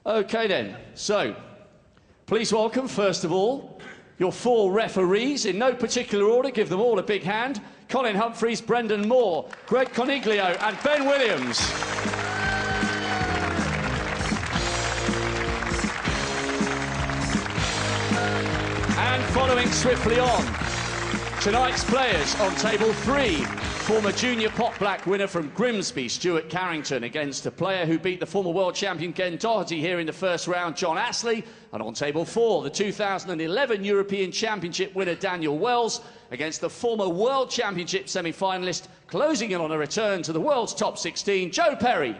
Okay then, so please welcome, first of all, your 4 referees, in no particular order. Give them all a big hand. Colin Humphreys, Brendan Moore, Greg Coniglio and Ben Williams. And following swiftly on, tonight's players on table 3. Former junior pot black winner from Grimsby, Stuart Carrington, against a player who beat the former world champion Ken Doherty here in the first round, John Astley. And on table 4, the 2011 European Championship winner Daniel Wells against the former World Championship semi-finalist, closing in on a return to the world's top 16, Joe Perry.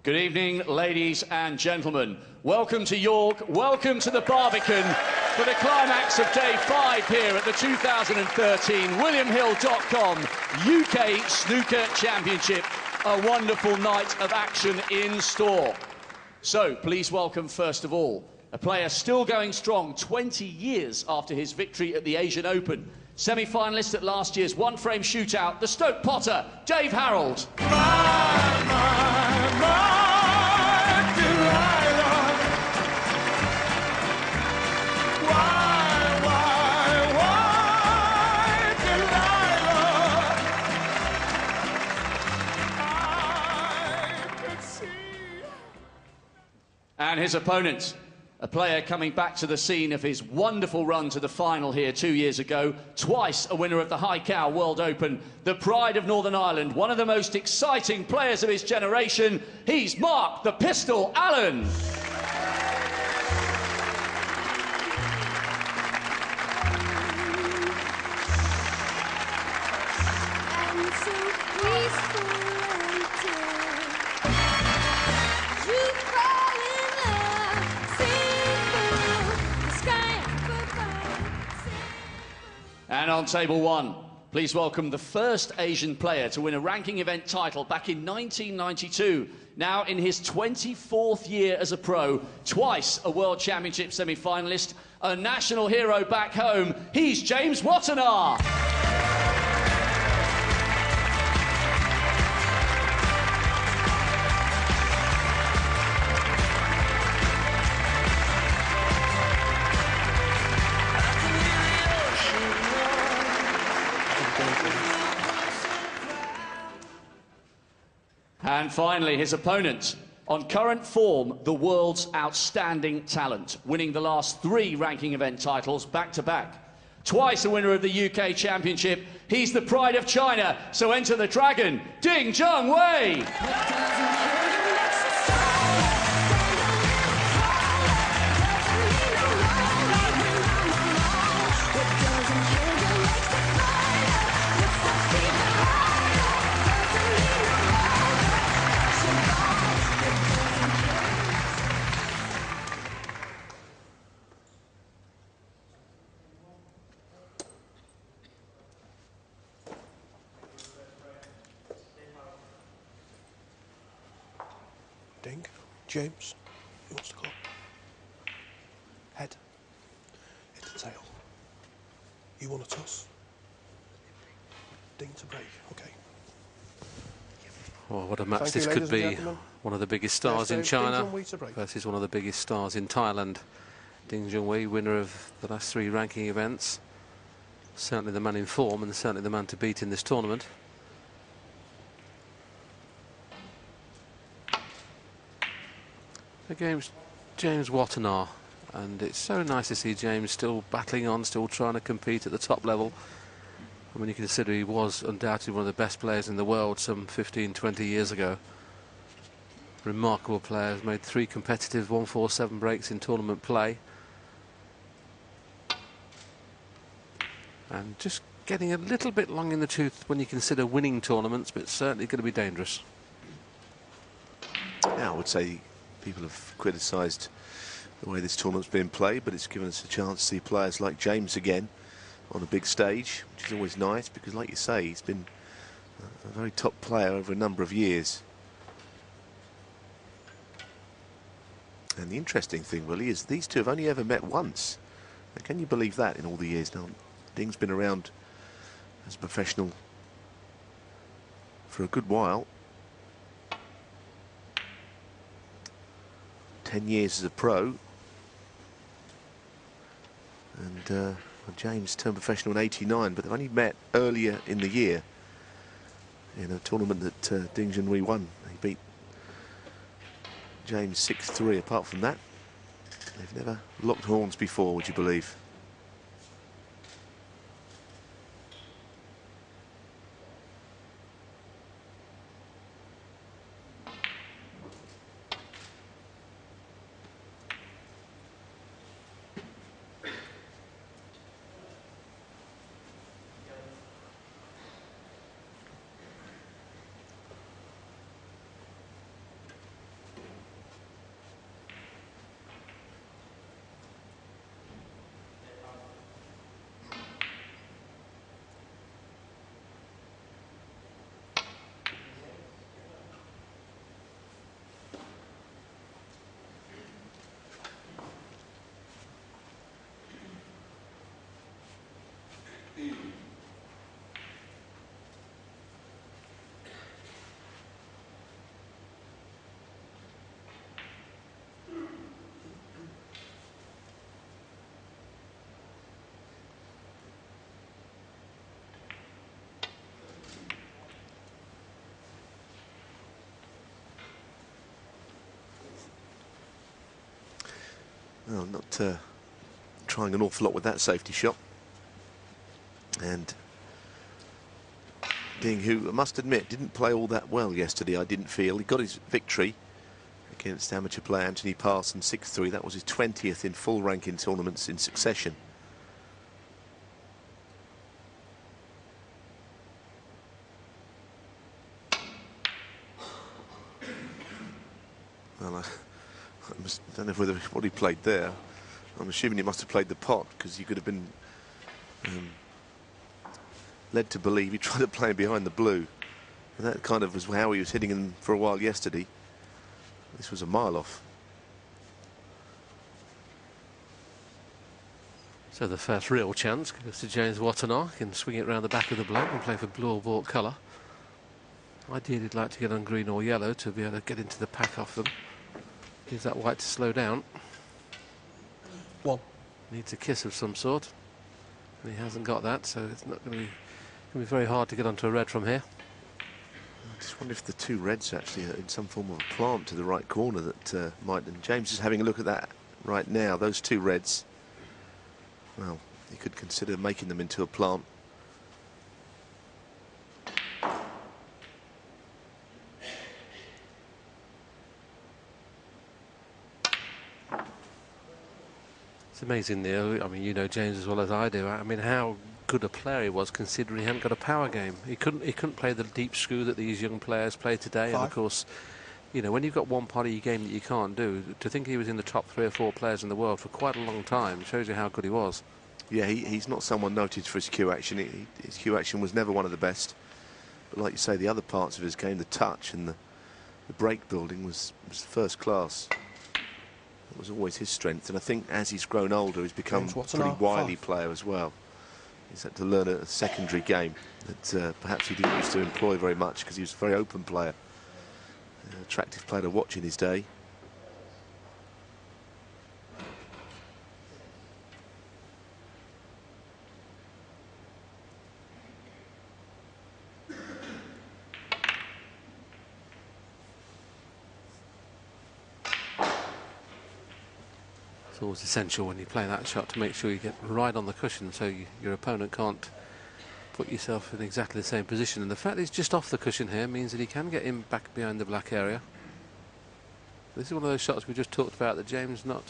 Good evening, ladies and gentlemen. Welcome to York, welcome to the Barbican for the climax of day 5 here at the 2013 WilliamHill.com UK Snooker Championship. A wonderful night of action in store. So, please welcome, first of all, a player still going strong 20 years after his victory at the Asian Open. Semi-finalist at last year's one-frame shootout, the Stoke Potter, Dave Harold. And his opponent, a player coming back to the scene of his wonderful run to the final here 2 years ago, twice a winner of the High Cow World Open, the pride of Northern Ireland, one of the most exciting players of his generation. He's Mark the Pistol Allen. And on table 1, please welcome the first Asian player to win a ranking event title back in 1992. Now in his 24th year as a pro, twice a World Championship semi-finalist, a national hero back home. He's James Wattana. And finally, his opponent, on current form, the world's outstanding talent, winning the last 3 ranking event titles back-to-back. Twice a winner of the UK Championship, he's the pride of China, so enter the dragon, Ding Wei. Ding, James, who wants to go? Head, hit the tail. You want to toss? Ding to break, okay. Well, what a match this could be. One of the biggest stars in China versus one of the biggest stars in Thailand. Ding Junhui, winner of the last 3 ranking events. Certainly the man in form and certainly the man to beat in this tournament. James Wattana, and it's so nice to see James still battling on, still trying to compete at the top level. I mean, you consider he was undoubtedly one of the best players in the world some 15-20 years ago. Remarkable player, has made 3 competitive 147 breaks in tournament play. And just getting a little bit long in the tooth when you consider winning tournaments, but certainly going to be dangerous. Yeah, I would say people have criticised the way this tournament's been played, but it's given us a chance to see players like James again on a big stage, which is always nice because, like you say, he's been a very top player over a number of years. And the interesting thing, Willie, is these two have only ever met once. Now, can you believe that in all the years? Now, Ding's been around as a professional for a good while. 10 years as a pro. And well, James turned professional in '89, but they've only met earlier in the year in a tournament that Ding Junhui won. He beat James 6-3. Apart from that, they've never locked horns before, would you believe? Well, not trying an awful lot with that safety shot. And Ding, who I must admit didn't play all that well yesterday, I didn't feel. He got his victory against amateur player Anthony Parson 6-3. That was his 20th in full ranking tournaments in succession. Well, I don't know whether what he played there. I'm assuming he must have played the pot, because you could have been led to believe he tried to play him behind the blue. And that kind of was how he was hitting him for a while yesterday. This was a mile off. So the first real chance goes to James Wattana. He can swing it round the back of the black and play for blue or bought colour. Ideally, he'd like to get on green or yellow to be able to get into the pack off them. Use that white to slow down. One. Needs a kiss of some sort. And he hasn't got that, so it's not going to be very hard to get onto a red from here. I just wonder if the two reds actually are in some form of a plant to the right corner that might. And James is having a look at that right now. Those two reds. Well, you could consider making them into a plant. It's amazing, Neil. I mean, you know James as well as I do. I mean, how good a player he was, considering he hadn't got a power game. He couldn't play the deep screw that these young players play today. And of course, you know, when you've got one part of your game that you can't do, to think he was in the top 3 or 4 players in the world for quite a long time shows you how good he was. Yeah, he's not someone noted for his cue action. His cue action was never one of the best. But like you say, the other parts of his game, the touch and the break building was first class. It was always his strength. And I think as he's grown older, he's become a pretty wily player as well. He's had to learn a secondary game that perhaps he didn't used to employ very much, because he was a very open player. An attractive player to watch in his day. It's always essential when you play that shot to make sure you get right on the cushion, so your opponent can't put yourself in exactly the same position. And the fact that he's just off the cushion here means that he can get him back behind the black area. This is one of those shots we just talked about that James not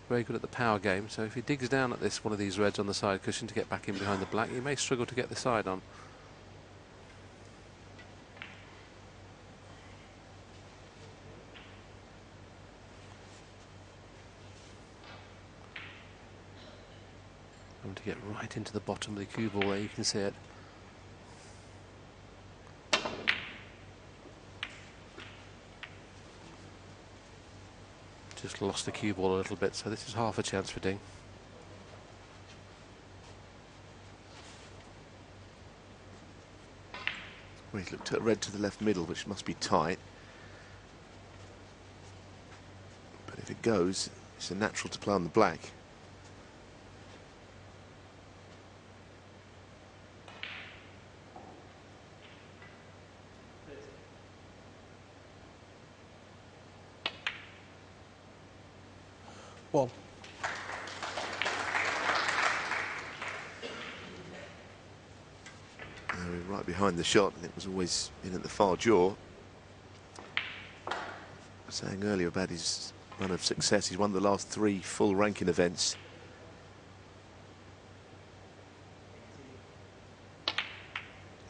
very good at the power game. So if he digs down at this one of these reds on the side cushion to get back in behind the black, he may struggle to get the side on. to get right into the bottom of the cue ball there, you can see it. Just lost the cue ball a little bit, so this is half a chance for Ding. Well, he's looked at red to the left middle, which must be tight. But if it goes, it's a natural to play on the black. One. Right behind the shot, and it was always in at the far jaw. Saying earlier about his run of success, he's won the last 3 full ranking events.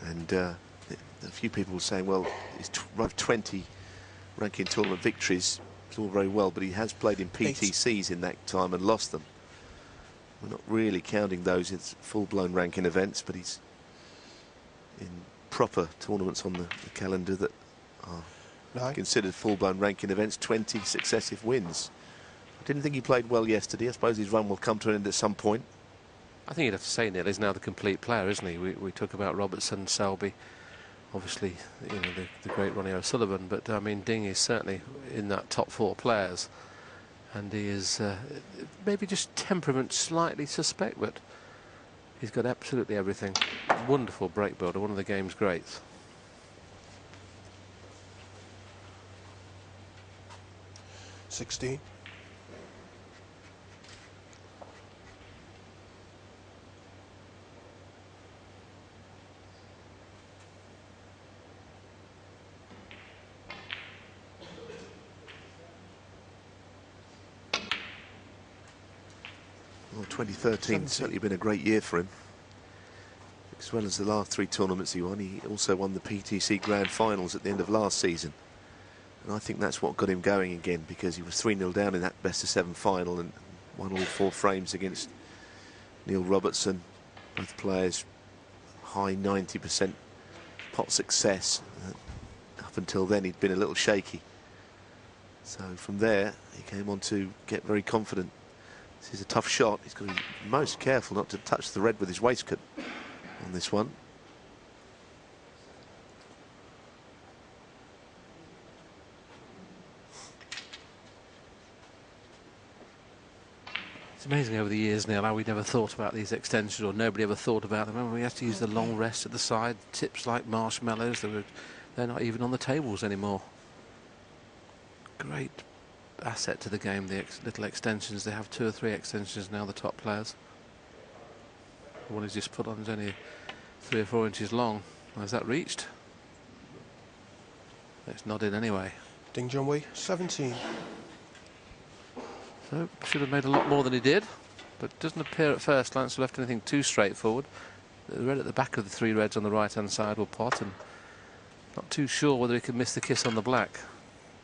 And a few people were saying, well, he's run of 20 ranking tournament victories. It's all very well, but he has played in PTCs in that time and lost them. We're not really counting those as full-blown ranking events, but he's in proper tournaments on the calendar that are considered full-blown ranking events, 20 successive wins. I didn't think he played well yesterday. I suppose his run will come to an end at some point. I think you'd have to say Neil is now the complete player, isn't he? We talk about Robertson, Selby, obviously, you know, the great Ronnie O'Sullivan, but I mean, Ding is certainly in that top 4 players, and he is maybe just temperament slightly suspect, but he's got absolutely everything. Wonderful break builder, one of the game's greats. $16. Well, 2013 certainly been a great year for him. As well as the last 3 tournaments he won, he also won the PTC Grand Finals at the end of last season. And I think that's what got him going again, because he was 3-0 down in that best-of-7 final and won all 4 frames against Neil Robertson. Both players high 90% pot success. Up until then he'd been a little shaky. So from there he came on to get very confident. This is a tough shot. He's got to be most careful not to touch the red with his waistcoat on this one. It's amazing over the years, Neil, how we never thought about these extensions, or nobody ever thought about them. Remember, we had to use the long rest at the side, tips like marshmallows. They're not even on the tables anymore. Great asset to the game, the little extensions. They have 2 or 3 extensions now, the top players. The one he's just put on is only 3 or 4 inches long. Has that reached? It's not in anyway. Ding Junhui, 17. So, should have made a lot more than he did, but it doesn't appear at first glance to have left anything too straightforward. The red at the back of the 3 reds on the right-hand side will pot, and not too sure whether he can miss the kiss on the black.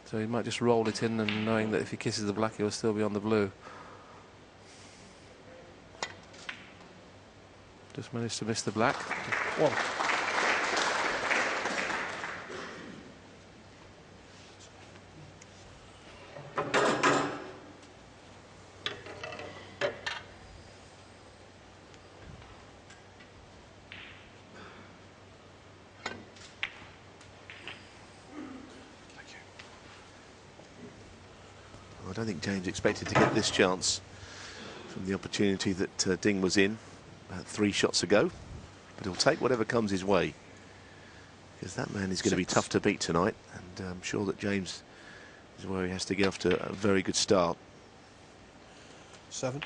So he might just roll it in, and knowing that if he kisses the black, he will still be on the blue. Just managed to miss the black. One. I don't think James expected to get this chance from the opportunity that Ding was in about 3 shots ago, but he'll take whatever comes his way, because that man is going to be tough to beat tonight, and I'm sure that James is where he has to get off to a very good start. 7.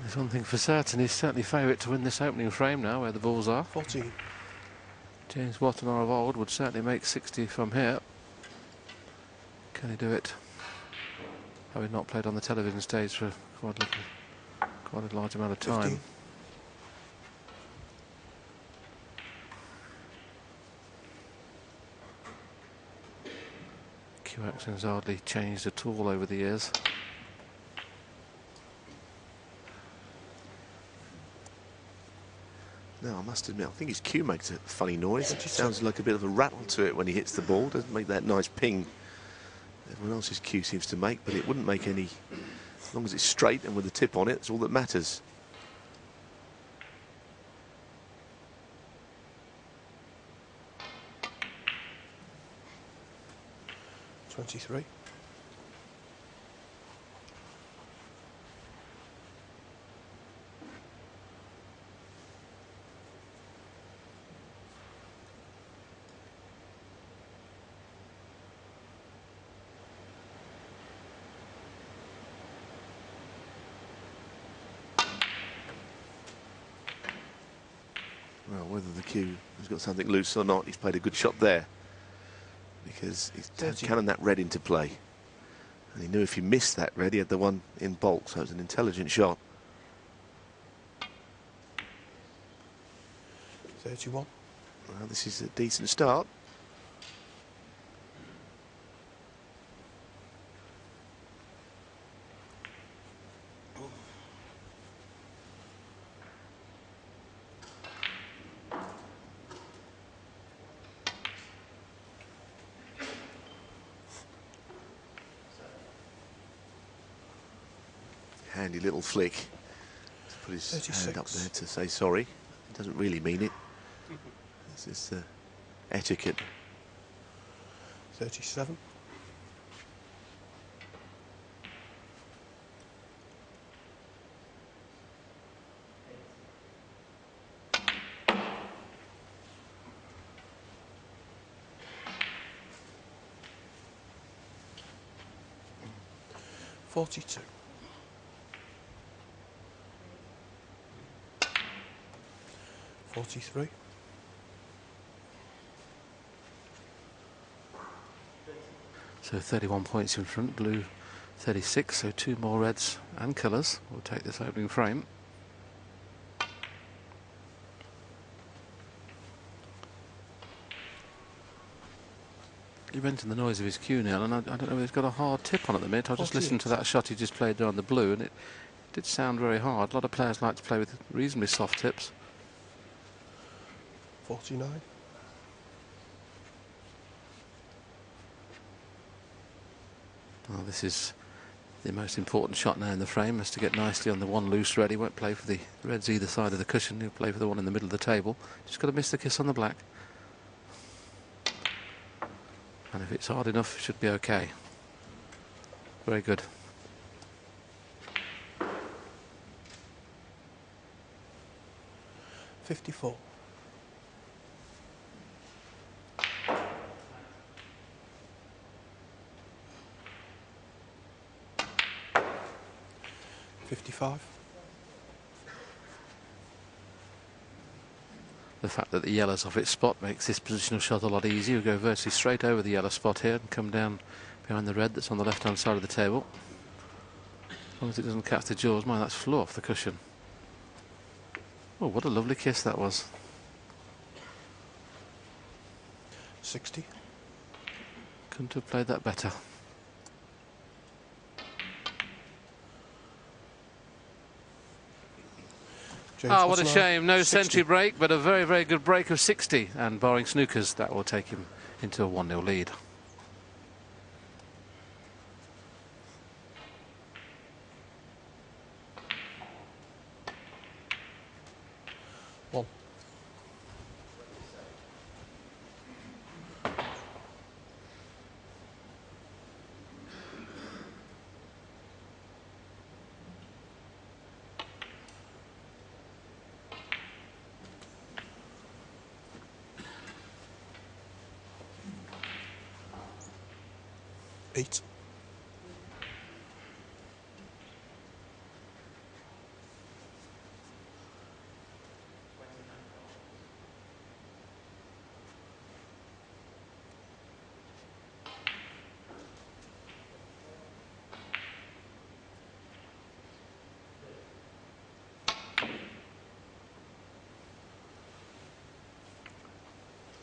There's one thing for certain, he's certainly favourite to win this opening frame now, where the balls are. 14. James Wattana of old would certainly make 60 from here. Can he do it? having not played on the television stage for quite a large amount of time. 15. Cue action's hardly changed at all over the years. No, I must admit, I think his cue makes a funny noise. It sounds like a bit of a rattle to it when he hits the ball. Doesn't make that nice ping everyone else's cue seems to make, but it wouldn't make any, as long as it's straight and with the tip on it, it's all that matters. 23. Well, whether the cue has got something loose or not, he's played a good shot there, because he's cannon that red into play. And he knew if he missed that red, he had the one in bulk, so it was an intelligent shot. 31. Well, this is a decent start. Handy little flick to put his 36. hand up there to say sorry. He doesn't really mean it. This is etiquette. 37. .42. 43. So 31 points in front, blue 36, so 2 more reds and colours will take this opening frame. You mentioned the noise of his cue, Neil, and I don't know if he's got a hard tip on at the minute. I just listened to that shot he just played down the blue, and it did sound very hard. A lot of players like to play with reasonably soft tips. 49. Well, this is the most important shot now in the frame, is to get nicely on the one loose red. He won't play for the reds either side of the cushion. He'll play for the one in the middle of the table. Just got to miss the kiss on the black. And if it's hard enough, it should be okay. Very good. .54. .55. The fact that the yellow's off its spot makes this positional shot a lot easier. You go virtually straight over the yellow spot here and come down behind the red that's on the left-hand side of the table. As long as it doesn't catch the jaws, mind, that's flew off the cushion. Oh, what a lovely kiss that was. 60. Couldn't have played that better. Ah, what a shame. No 60. century break, but a very, very good break of 60. And barring snookers, that will take him into a 1-0 lead. One. Eight.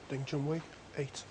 Ding Junhui, 8.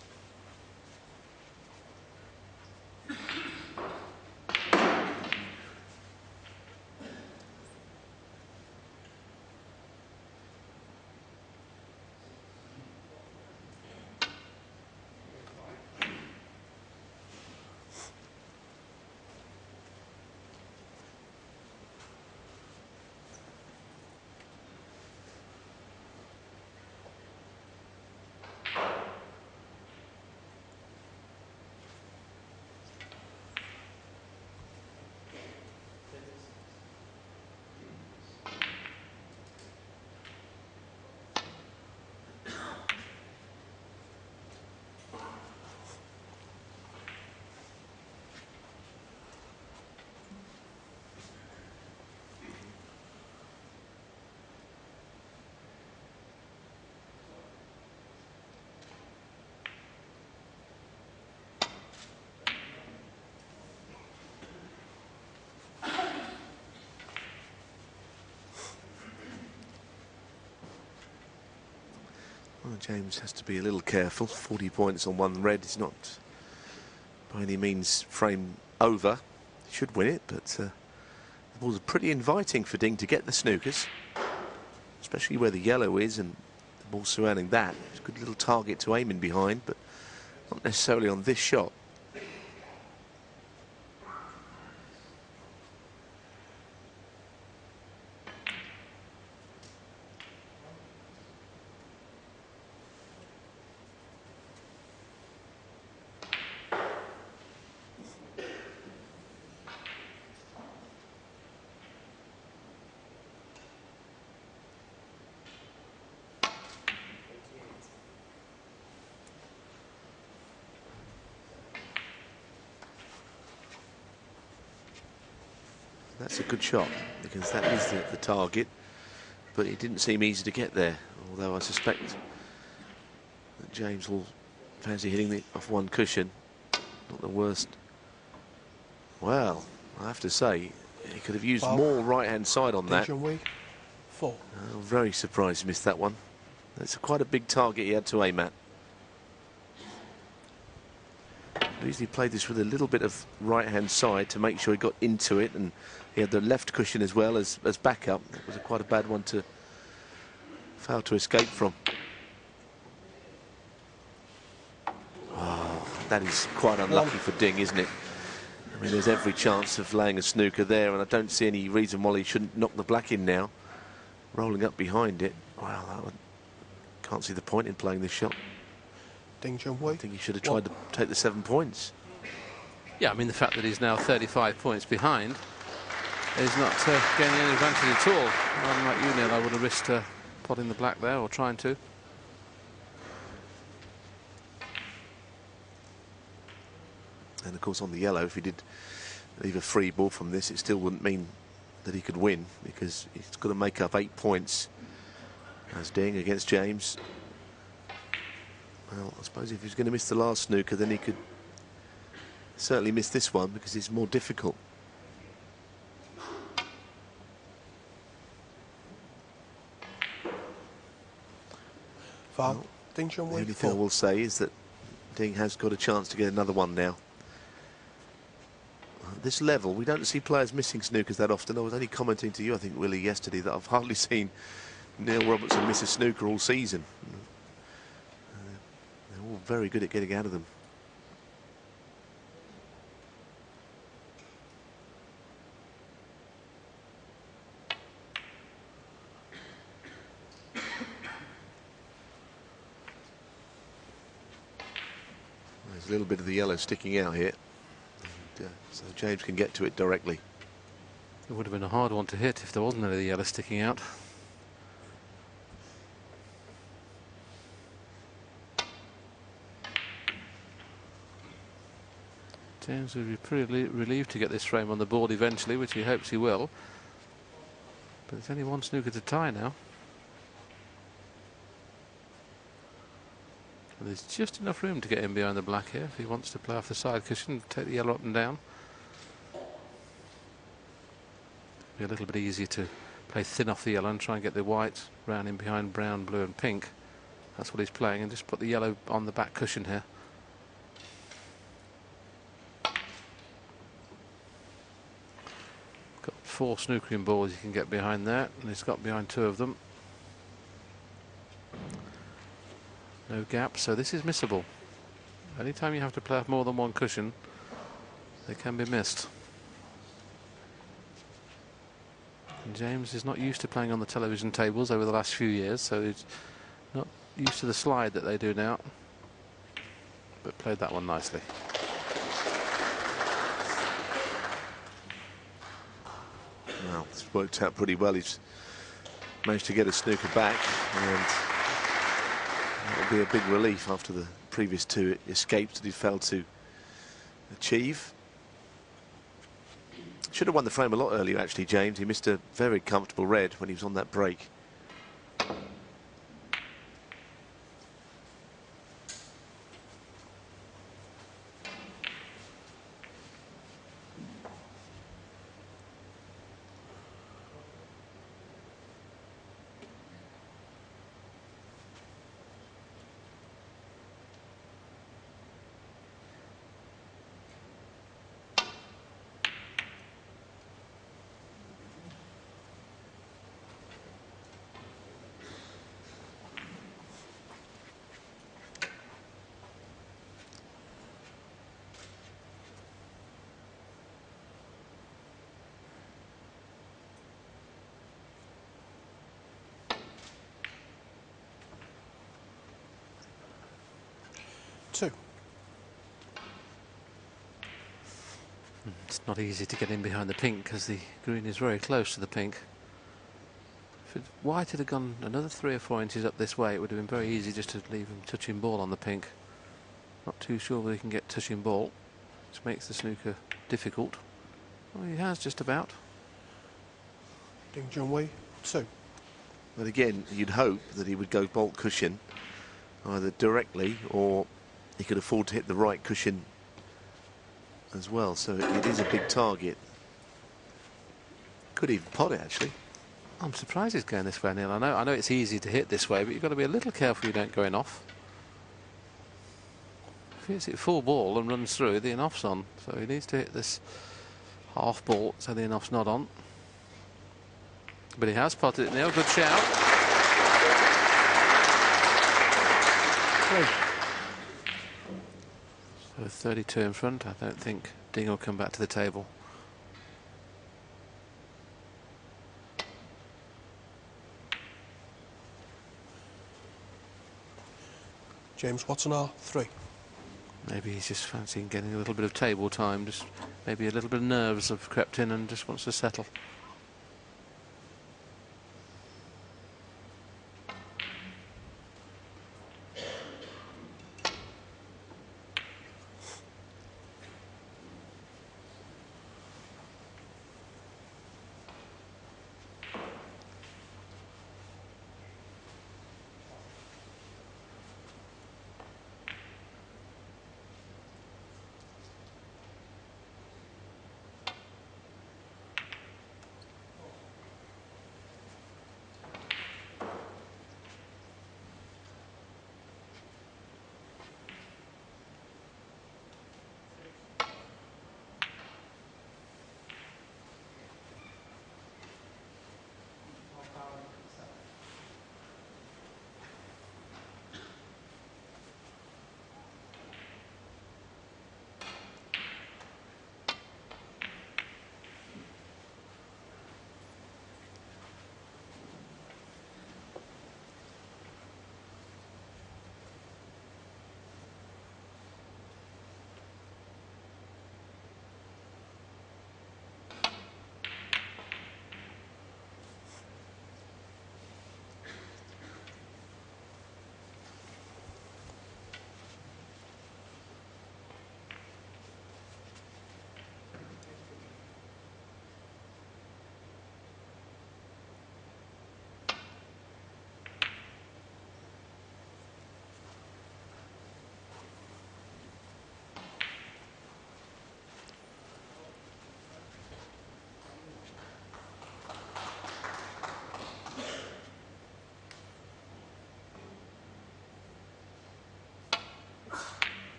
Well, James has to be a little careful. 40 points on one red is not by any means frame over. He should win it, but the balls are pretty inviting for Ding to get the snookers, especially where the yellow is and the ball surrounding that. It's a good little target to aim in behind, but not necessarily on this shot. That's a good shot, because that is the target, but it didn't seem easy to get there, although I suspect that James will fancy hitting it off one cushion. Not the worst. Well, I have to say, he could have used more right-hand side on that. Ding Junhui, 4. I'm very surprised he missed that one. That's quite a big target he had to aim at. He played this with a little bit of right-hand side to make sure he got into it, and he had the left cushion as well as backup. It was quite a bad one to fail to escape from. Oh, that is quite unlucky for Ding, isn't it? I mean, there's every chance of laying a snooker there, and I don't see any reason why he shouldn't knock the black in now. Rolling up behind it. Wow, can't see the point in playing this shot. Ding Junhui, I think he should have tried to take the 7 points. Yeah, I mean, the fact that he's now 35 points behind is not gaining any advantage at all. Unlike you, Neil, I would have risked potting the black there, or trying to. And of course on the yellow, if he did leave a free ball from this, it still wouldn't mean that he could win, because he's got to make up 8 points as Ding against James. Well, I suppose if he was going to miss the last snooker, then he could certainly miss this one, because it's more difficult. Well, Ding Junhui, the only thing I will say is that Ding has got a chance to get another one now. At this level, we don't see players missing snookers that often. I was only commenting to you, I think, Willie, yesterday, that I've hardly seen Neil Robertson miss a snooker all season. They're all very good at getting out of them. There's a little bit of the yellow sticking out here, and, so James can get to it directly. It would have been a hard one to hit if there wasn't any of the yellow sticking out. James will be pretty relieved to get this frame on the board eventually, which he hopes he will. But there's only one snooker to tie now. And there's just enough room to get in behind the black here if he wants to play off the side cushion, take the yellow up and down. Be a little bit easier to play thin off the yellow and try and get the white round in behind brown, blue and pink. That's what he's playing, and just put the yellow on the back cushion here. Got 4 snookering balls you can get behind there, and he's got behind 2 of them. No gap, so this is missable. Anytime you have to play off more than 1 cushion, they can be missed. And James is not used to playing on the television tables over the last few years, so he's not used to the slide that they do now. But played that one nicely. Well, it's worked out pretty well. He's managed to get a snooker back, and it'll be a big relief after the previous 2 escapes that he failed to achieve. Should have won the frame a lot earlier, actually, James. He missed a very comfortable red when he was on that break. It's not easy to get in behind the pink because the green is very close to the pink. If white had gone another 3 or 4 inches up this way, it would have been very easy just to leave him touching ball on the pink. Not too sure whether he can get touching ball, which makes the snooker difficult. Well, he has just about. Ding Junhui, 2. But again, you'd hope that he would go bolt cushion either directly, or he could afford to hit the right cushion as well, so it is a big target. Could even pot it, actually. I'm surprised he's going this way, Neil. I know it's easy to hit this way, but you've got to be a little careful you don't go in off. If he hits it full ball and runs through, the in-off's on, so he needs to hit this half ball so the in-off's not on. But he has potted it, Neil. Good shout. 3. So 32 in front. I don't think Ding will come back to the table. James Wattana, 3. Maybe he's just fancying getting a little bit of table time. Just maybe a little bit of nerves have crept in and just wants to settle.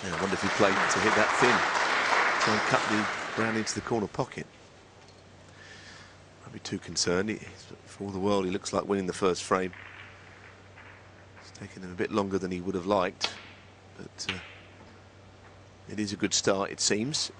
Yeah, I wonder if he played to hit that thin. Try and cut the Brown into the corner pocket. Won't be too concerned. For all the world, he looks like winning the first frame. It's taken him a bit longer than he would have liked, but it is a good start, it seems.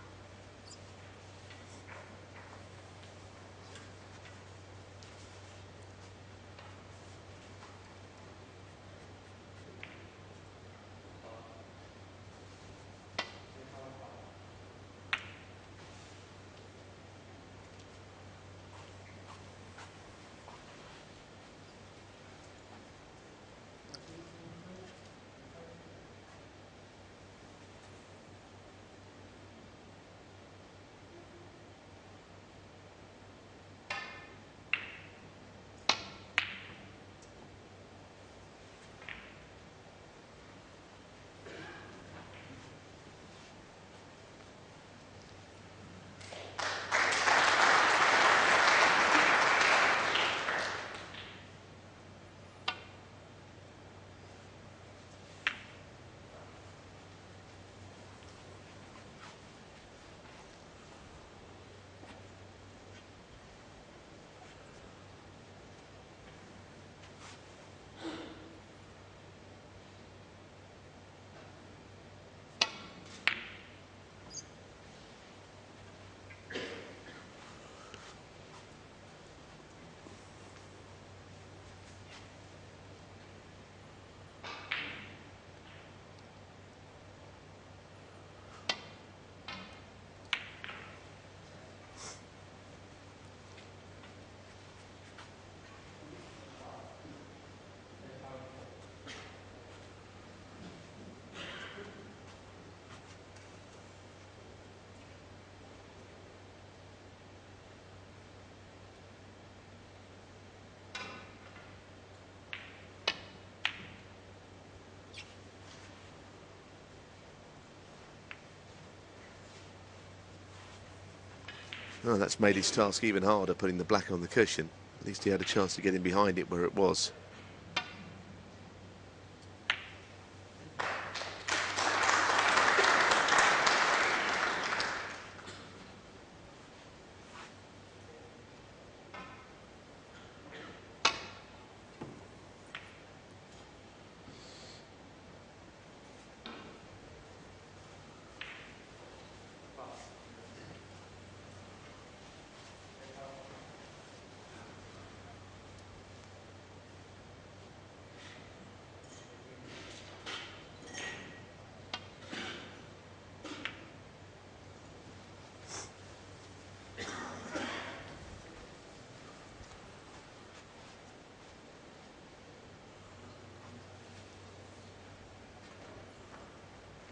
Oh, that's made his task even harder, putting the black on the cushion. At least he had a chance to get in behind it where it was.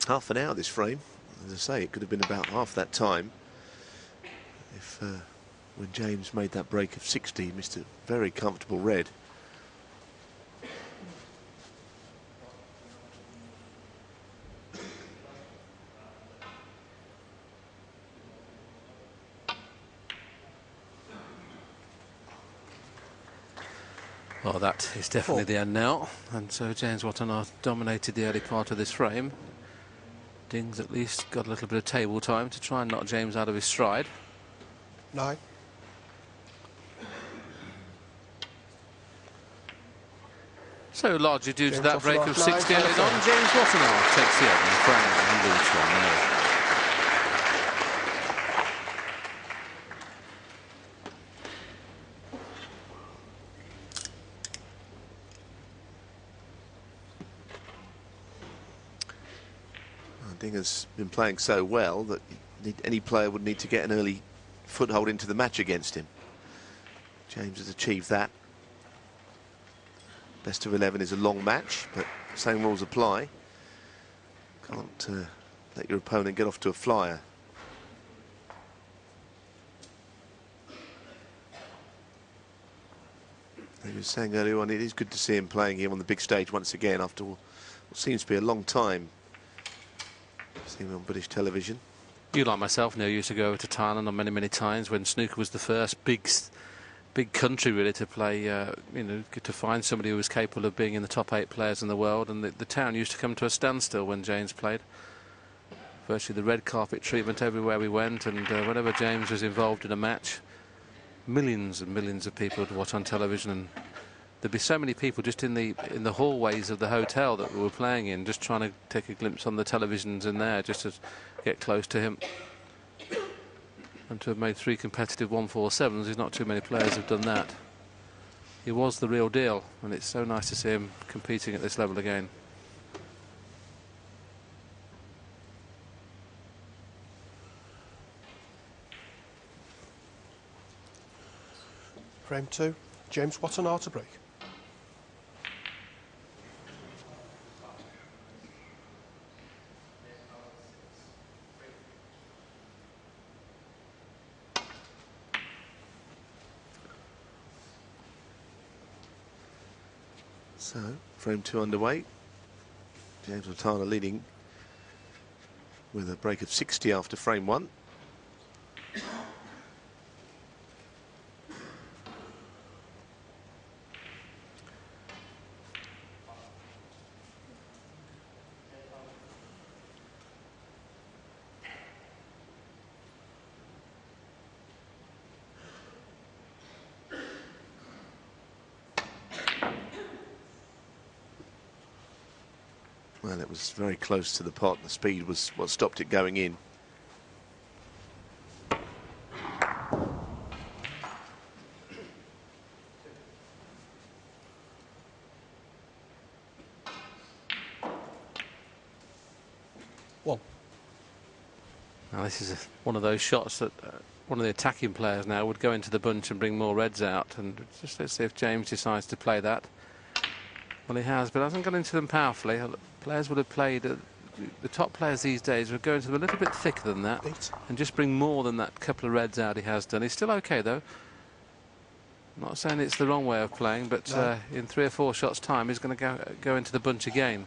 Half an hour this frame. As I say, it could have been about half that time if when James made that break of 60, he missed a very comfortable red. Well, that is definitely the end now, and so James Wattana dominated the early part of this frame. Ding's at least got a little bit of table time to try and knock James out of his stride. 9. So largely due James to that break Wattana, of 60 early on, James Wattana takes the opening frame and leads 1-0. Ding has been playing so well that any player would need to get an early foothold into the match against him. James has achieved that. Best of 11 is a long match, but same rules apply. Can't let your opponent get off to a flyer. He was saying earlier on, it is good to see him playing here on the big stage once again after what seems to be a long time. Seen him on British television. You, like myself, know, used to go over to Thailand on many times when snooker was the first big country really to play, you know, to find somebody who was capable of being in the top 8 players in the world, and the town used to come to a standstill when James played. virtually the red carpet treatment everywhere we went, and whenever James was involved in a match, millions and millions of people would watch on television, and there'd be so many people just in the hallways of the hotel that we were playing in, just trying to take a glimpse on the televisions in there, just to get close to him. And to have made 3 competitive 147s, there's not too many players who've done that. He was the real deal, and it's so nice to see him competing at this level again. Frame 2, James Wattana to break. So, frame 2 underway. James Wattana leading with a break of 60 after frame 1. Well, it was very close to the pot. The speed was what stopped it going in. One. Now this is one of those shots that one of the attacking players now would go into the bunch and bring more reds out, and just let's see if James decides to play that. Well, he has, but hasn't gone into them powerfully. Players would have played, the top players these days would go into them a little bit thicker than that and just bring more than that couple of reds out he has done. He's still okay, though. Not saying it's the wrong way of playing, but no. In 3 or 4 shots' time, he's going to go into the bunch again.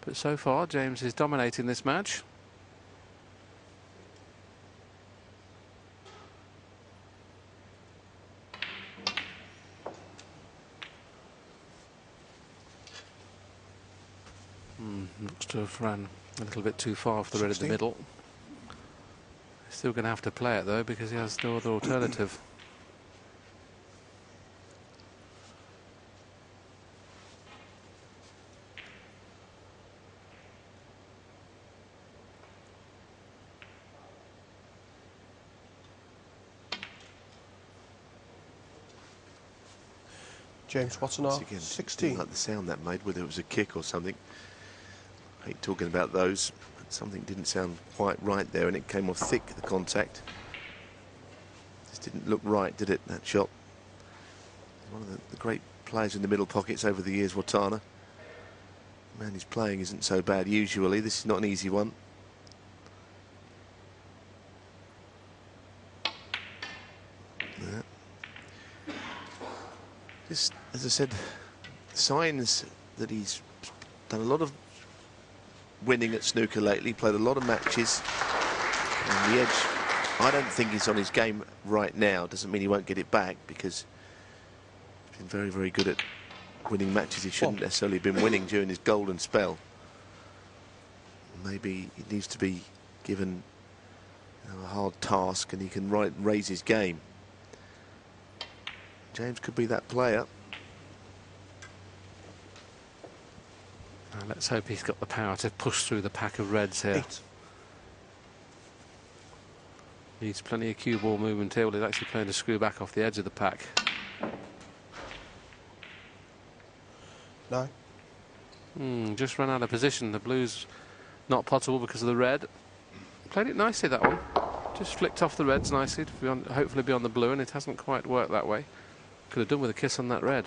But so far, James is dominating this match. Looks to have ran a little bit too far off the red in the middle. Still going to have to play it, though, because he has no other alternative. James Wattana, Again, 16. Like the sound that made, whether it was a kick or something. I hate talking about those. But something didn't sound quite right there, and it came off thick, the contact. Just didn't look right, did it, that shot? One of the great players in the middle pockets over the years, Wattana. Man, his playing isn't so bad usually. This is not an easy one. Just, as I said, signs that he's done a lot of winning at snooker lately, played a lot of matches, and the edge, I don't think he's on his game right now. Doesn't mean he won't get it back, because he's been very, very good at winning matches he shouldn't necessarily have been winning during his golden spell. Maybe he needs to be given, you know, a hard task, and he can raise his game. James could be that player. Let's hope he's got the power to push through the pack of reds here. 8. Needs plenty of cue ball movement here. Well, he's actually playing to screw back off the edge of the pack. 9. Just ran out of position. The blue's not potable because of the red. Played it nicely, that one. Just flicked off the reds nicely to hopefully be on the blue, and it hasn't quite worked that way. Could have done with a kiss on that red.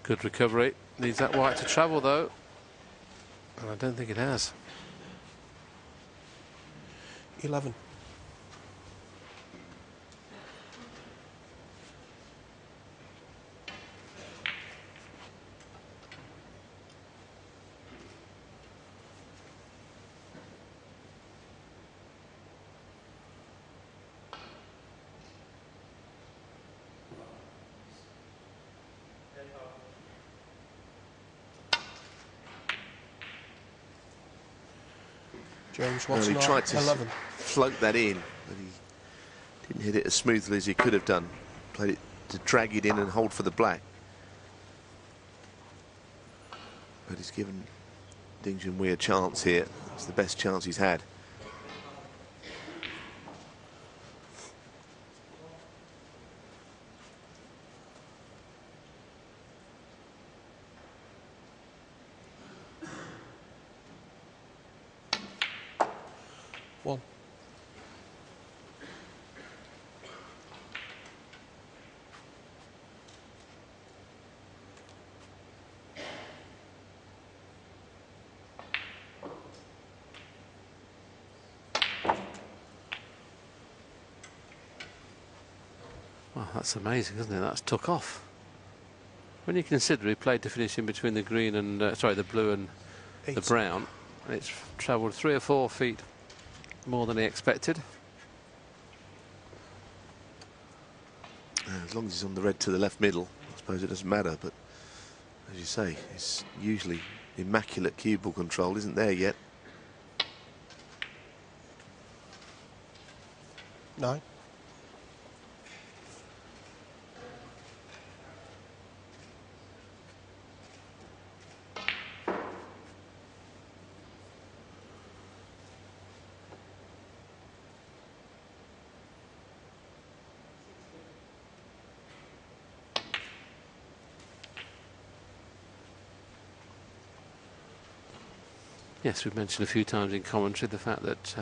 Good recovery. Needs that white to travel, though. And I don't think it has. 11. James Well, Watson, he tried to 11. float that in, but he didn't hit it as smoothly as he could have done. Played it to drag it in and hold for the black. But he's given Ding Junhui a chance here. It's the best chance he's had. One. Well, that's amazing, isn't it? That's took off. When you consider he played to finish in between the green and sorry, the blue and 8. the brown, it's travelled 3 or 4 feet more than he expected. As long as he's on the red to the left middle, I suppose it doesn't matter. But as you say, it's usually immaculate cue ball control isn't there yet. 9. Yes, we've mentioned a few times in commentary the fact that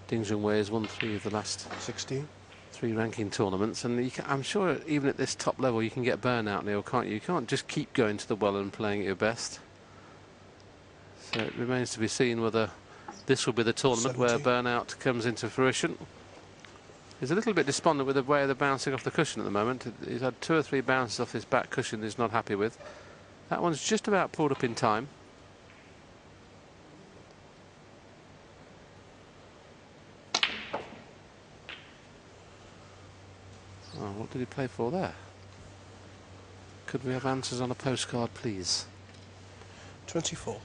Ding Junhui has won 3 of the last 16. 3 ranking tournaments, and I'm sure even at this top level you can get burnout, Neil, can't you? You can't just keep going to the well and playing at your best. So it remains to be seen whether this will be the tournament 17. where burnout comes into fruition. He's a little bit despondent with the way they're bouncing off the cushion at the moment. He's had 2 or 3 bounces off his back cushion he's not happy with. That one's just about pulled up in time. Oh, what did he play for there? Could we have answers on a postcard, please? 24.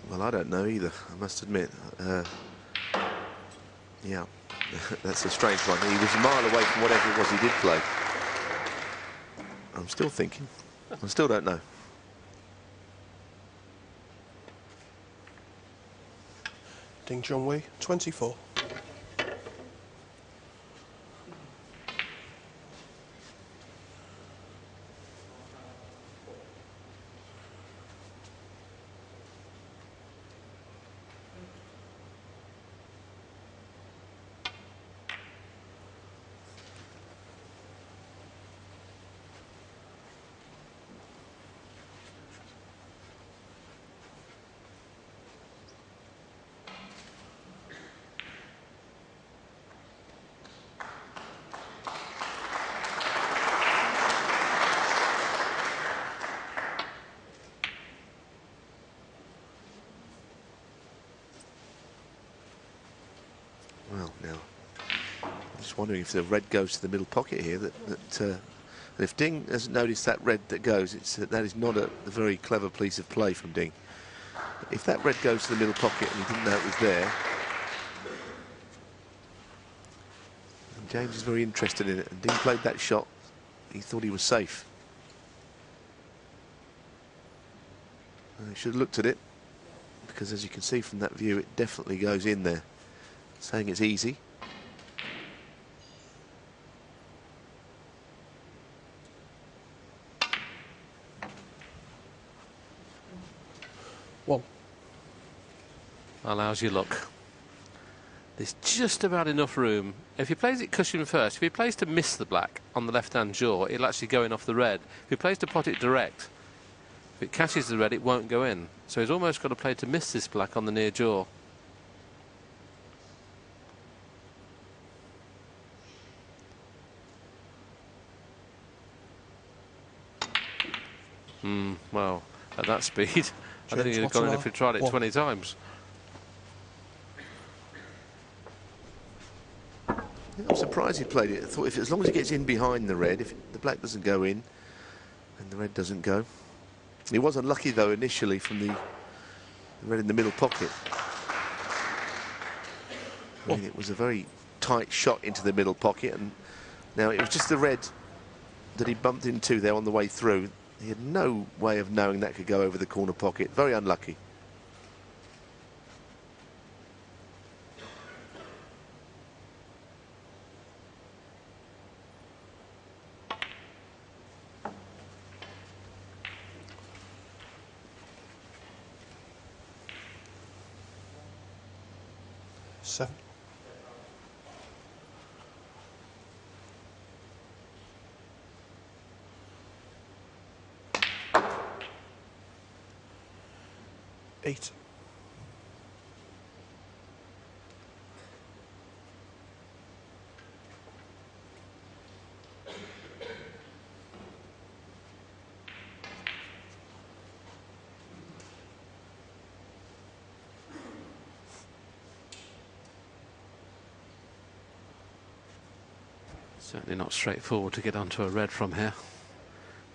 Well, I don't know either, I must admit. Yeah, that's a strange one. He was a mile away from whatever it was he did play. I'm still thinking. I still don't know. Ding Junhui, 24. Well, now, I'm just wondering if the red goes to the middle pocket here. That if Ding hasn't noticed that red that goes, that is not a very clever piece of play from Ding. If that red goes to the middle pocket and he didn't know it was there, and James is very interested in it, and Ding played that shot, he thought he was safe. He should have looked at it, because as you can see from that view, it definitely goes in there. Saying it's easy. One. Allows you luck. There's just about enough room. If he plays it cushion first, if he plays to miss the black on the left-hand jaw, it'll actually go in off the red. If he plays to pot it direct, if it catches the red, it won't go in. So he's almost got to play to miss this black on the near jaw. Well, at that speed, I don't think he'd have gone in if he tried it 20 times. I'm surprised he played it. I thought as long as he gets in behind the red, if the black doesn't go in, and the red doesn't go. He was unlucky though initially from the red in the middle pocket. I mean, it was a very tight shot into the middle pocket, and now it was just the red that he bumped into there on the way through. He had no way of knowing that could go over the corner pocket. Very unlucky. Seven. Eight. Certainly not straightforward to get onto a red from here.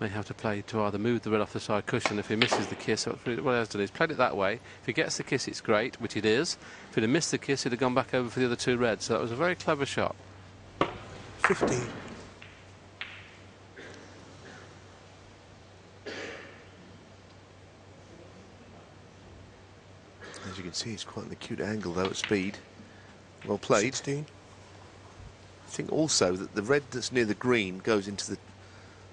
May have to play to either move the red off the side cushion if he misses the kiss. What he has done is played it that way. If he gets the kiss, it's great, which it is. If he'd have missed the kiss, he'd have gone back over for the other two reds. So that was a very clever shot. 15. As you can see, it's quite an acute angle though at speed. Well played. 16. I think also that the red that's near the green goes into the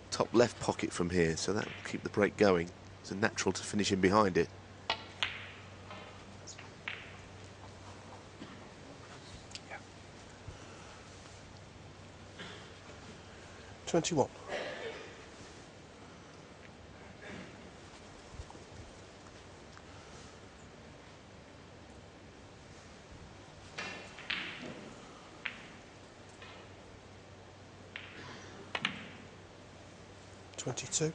top left pocket from here, so that will keep the break going. It's a natural to finish in behind it. Yeah. 21. 22.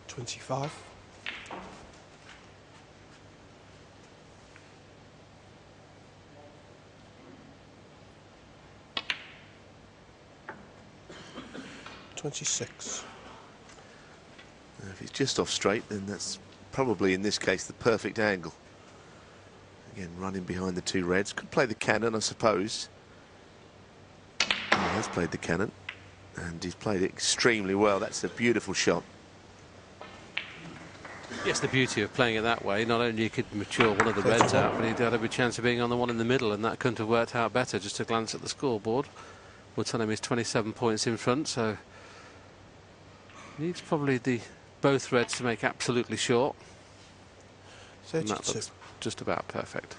25. 26. If it's just off straight, then that's probably in this case the perfect angle. Again, running behind the two reds. Could play the cannon, I suppose. He has played the cannon, and he's played it extremely well. That's a beautiful shot. Yes, the beauty of playing it that way, not only you could mature one of the reds out, but he'd had every chance of being on the one in the middle, and that couldn't have worked out better. Just a glance at the scoreboard will tell him he's 27 points in front, so needs probably both reds to make absolutely short. 32. And that looks just about perfect.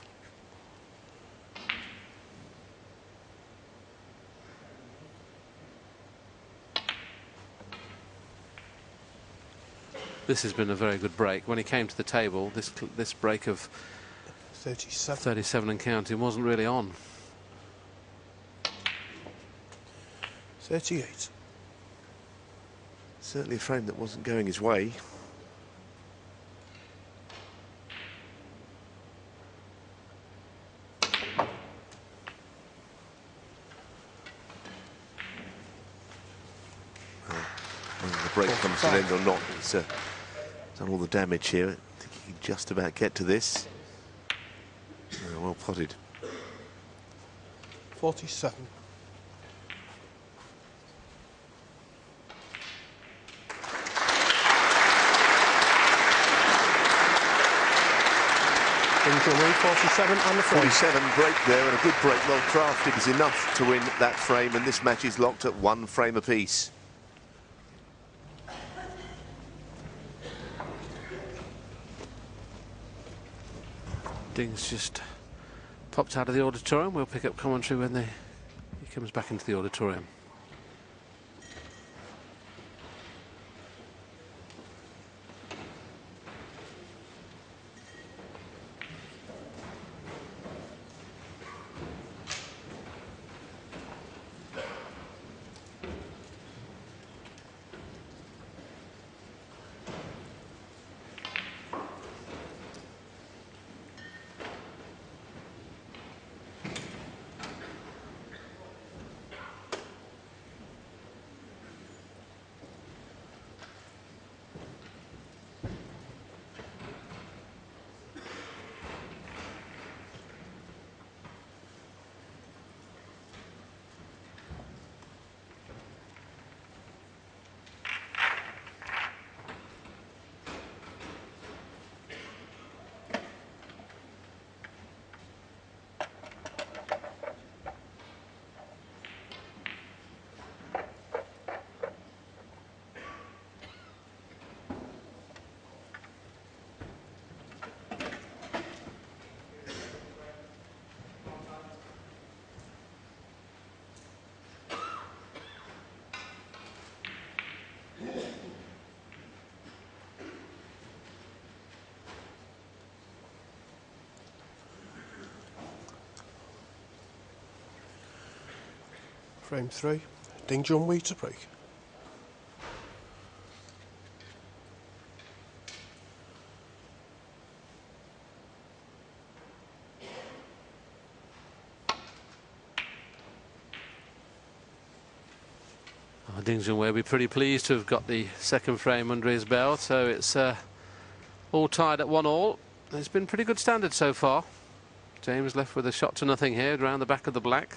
This has been a very good break. When he came to the table, this break of 37 and counting wasn't really on. 38. Certainly a frame that wasn't going his way. Whether the break comes to an end or not, it's done all the damage here. I think he can just about get to this. Well potted. 47. Ding 47 and the frame. 47 break there, and a good break, well crafted, is enough to win that frame, and this match is locked at 1 frame apiece. Ding's just popped out of the auditorium. We'll pick up commentary when he comes back into the auditorium. Frame 3, Ding Wattana. Ding Junhui will be pretty pleased to have got the second frame under his belt, so it's all tied at 1-all. It's been pretty good standard so far. James left with a shot to nothing here around the back of the black.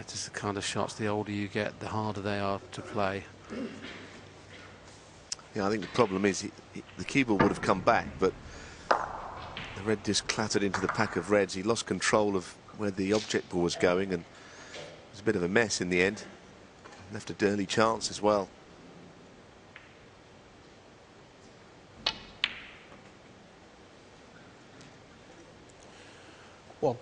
Just the kind of shots, the older you get, the harder they are to play. Yeah, I think the problem is the cue ball would have come back, but the red just clattered into the pack of reds. He lost control of where the object ball was going, and it was a bit of a mess in the end. Left a dirty chance as well. One.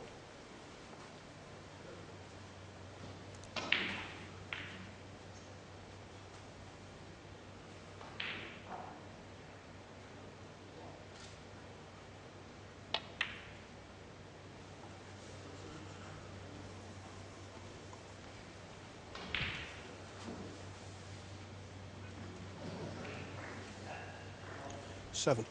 Seven.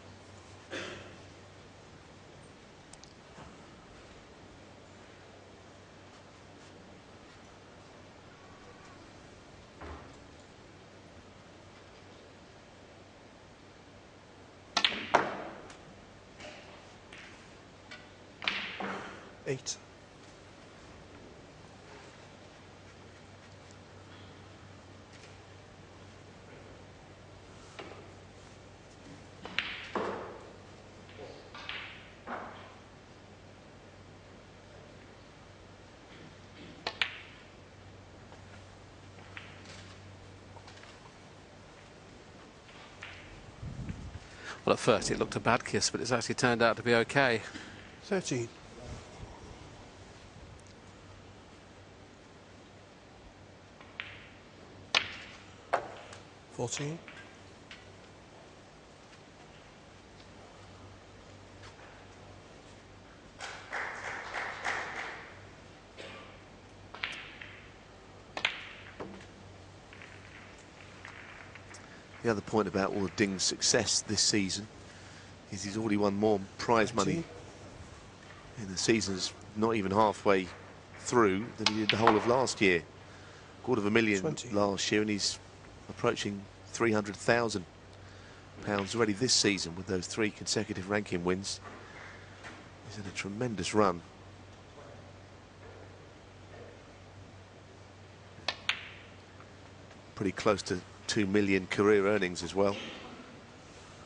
Eight. Well, at first it looked a bad kiss, but it's actually turned out to be okay. 13. 14. The other point about all of Ding's success this season is he's already won more prize money in the season's not even halfway through than he did the whole of last year. £250,000 last year, and he's approaching £300,000 already this season with those 3 consecutive ranking wins. He's in a tremendous run. Pretty close to 2 million career earnings as well.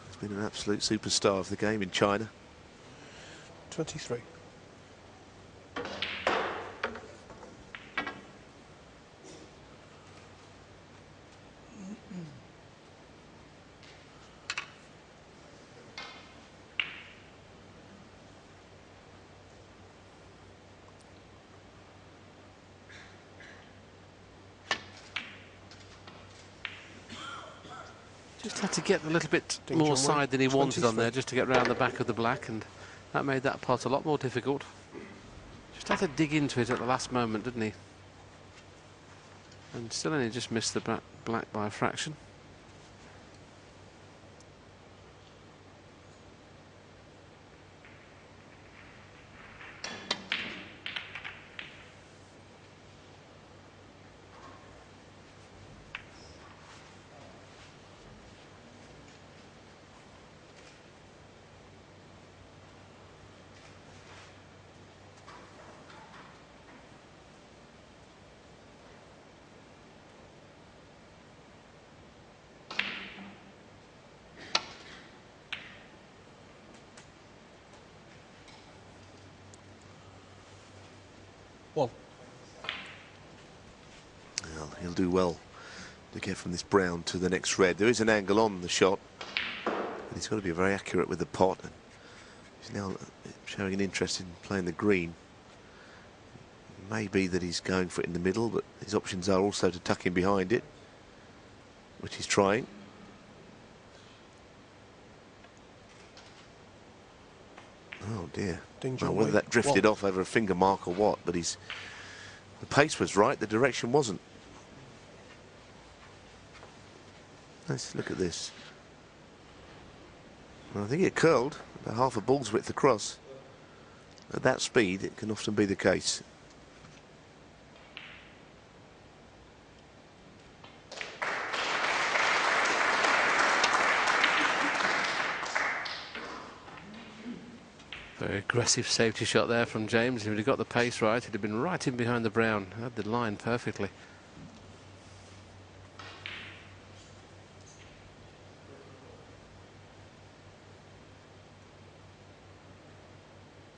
He's been an absolute superstar of the game in China. 23. Just had to get a little bit more side than he wanted on there, just to get round the back of the black, and that made that putt a lot more difficult. Just had to dig into it at the last moment, didn't he? And still only just missed the black by a fraction. One. Well, he'll do well to get from this brown to the next red. There is an angle on the shot, but he's got to be very accurate with the pot. And he's now showing an interest in playing the green. It may be that he's going for it in the middle, but his options are also to tuck in behind it. which he's trying. Oh dear. Well, whether that drifted off over a finger mark or what, but the pace was right, the direction wasn't. Let's look at this. Well, I think it curled about half a ball's width across. At that speed, it can often be the case. Very aggressive safety shot there from James. If he'd have got the pace right, he'd have been right in behind the brown. Had the line perfectly.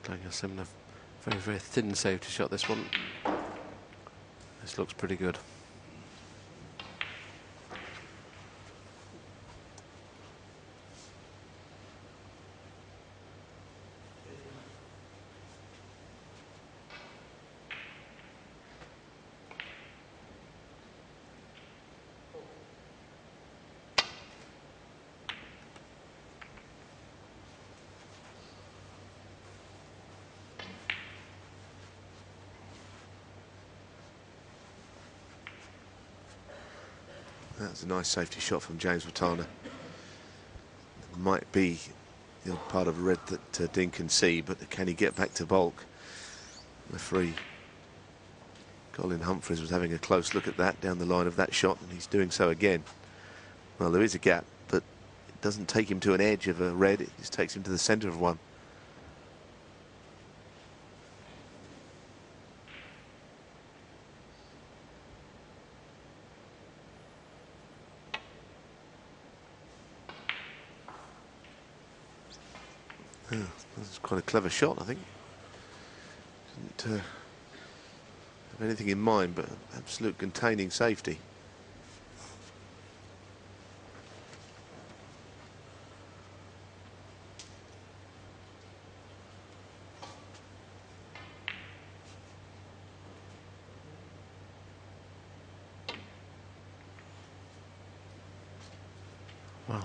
Playing a similar, very, very thin safety shot, this one. This looks pretty good. That's a nice safety shot from James Wattana. It might be the odd part of red that Ding can see, but can he get back to bulk? Referee Colin Humphreys was having a close look at that down the line of that shot, and he's doing so again. Well, there is a gap, but it doesn't take him to an edge of a red, it just takes him to the centre of one. Oh, that's quite a clever shot, I think. Didn't have anything in mind but absolute containing safety. Well,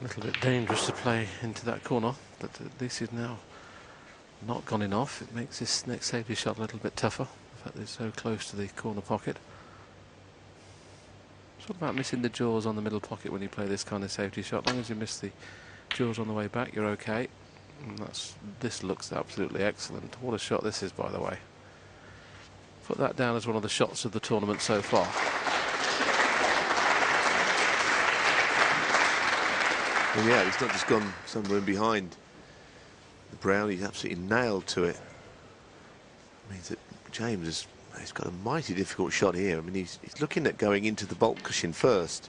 a little bit dangerous to play into that corner, but at least he's now not gone in off. It makes this next safety shot a little bit tougher, the fact that it's so close to the corner pocket. It's all about missing the jaws on the middle pocket when you play this kind of safety shot. As long as you miss the jaws on the way back, you're okay. And this looks absolutely excellent. What a shot this is, by the way. Put that down as one of the shots of the tournament so far. Well, yeah, he's not just gone somewhere in behind the brown, he's absolutely nailed to it. I mean, James he's got a mighty difficult shot here. I mean, he's looking at going into the bulk cushion first.